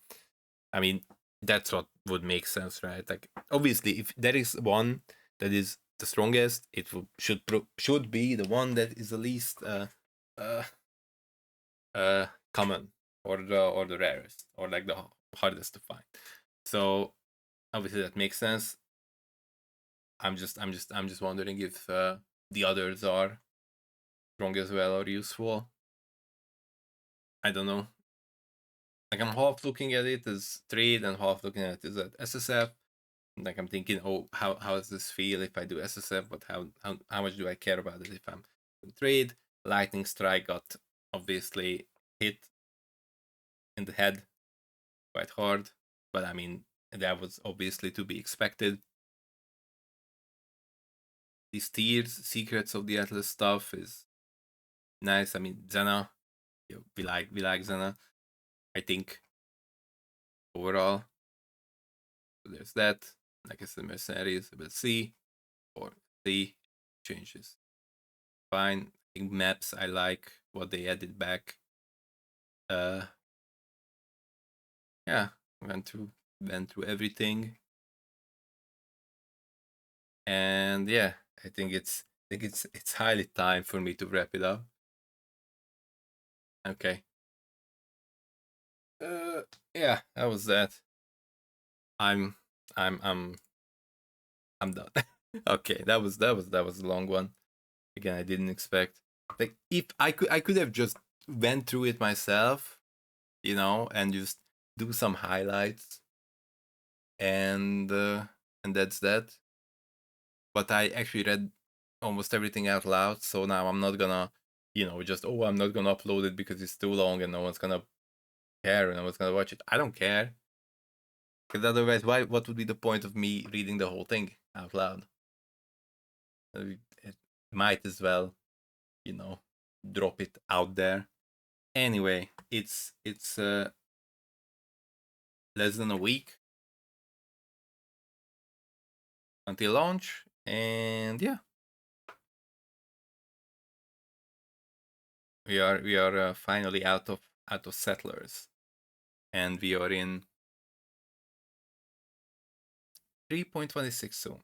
I mean, that's what would make sense, right? Like, obviously, if there is one that is the strongest, it should be the one that is the least uh common, or the rarest, or like the hardest to find. So obviously that makes sense. I'm just wondering if the others are strong as well or useful. I don't know. Like, I'm half looking at it as trade and half looking at it as SSF. Like, I'm thinking, oh, how does this feel if I do SSF? But how much do I care about it if I'm in trade? Lightning Strike got obviously hit in the head quite hard, but I mean, that was obviously to be expected. These tiers, secrets of the Atlas stuff is nice. I mean, Xena, we like Xena, I think, overall. So there's that. Like I said, mercenaries, we'll see, or see changes. Fine. I think maps, I like what they added back. Yeah, went through everything, and yeah, I think it's highly time for me to wrap it up. Okay. Yeah, that was that. I'm I'm done. Okay, that was a long one. Again, I didn't expect. Like, if I could have just went through it myself, and just do some highlights, and that's that. But I actually read almost everything out loud, so now I'm not gonna, just, oh, I'm not gonna upload it because it's too long and no one's gonna care and no one's gonna watch it. I don't care, because otherwise, what would be the point of me reading the whole thing out loud? It might as well, drop it out there. Anyway, it's less than a week until launch, and yeah, we are finally out of settlers, and we are in 3.26 soon.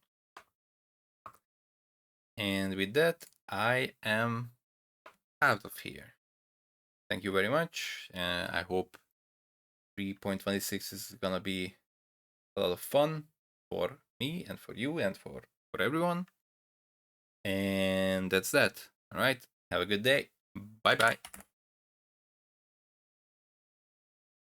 And with that, I am out of here. Thank you very much. I hope 3.26 is gonna be a lot of fun for me and for you and for everyone. And that's that. All right. Have a good day. Bye bye.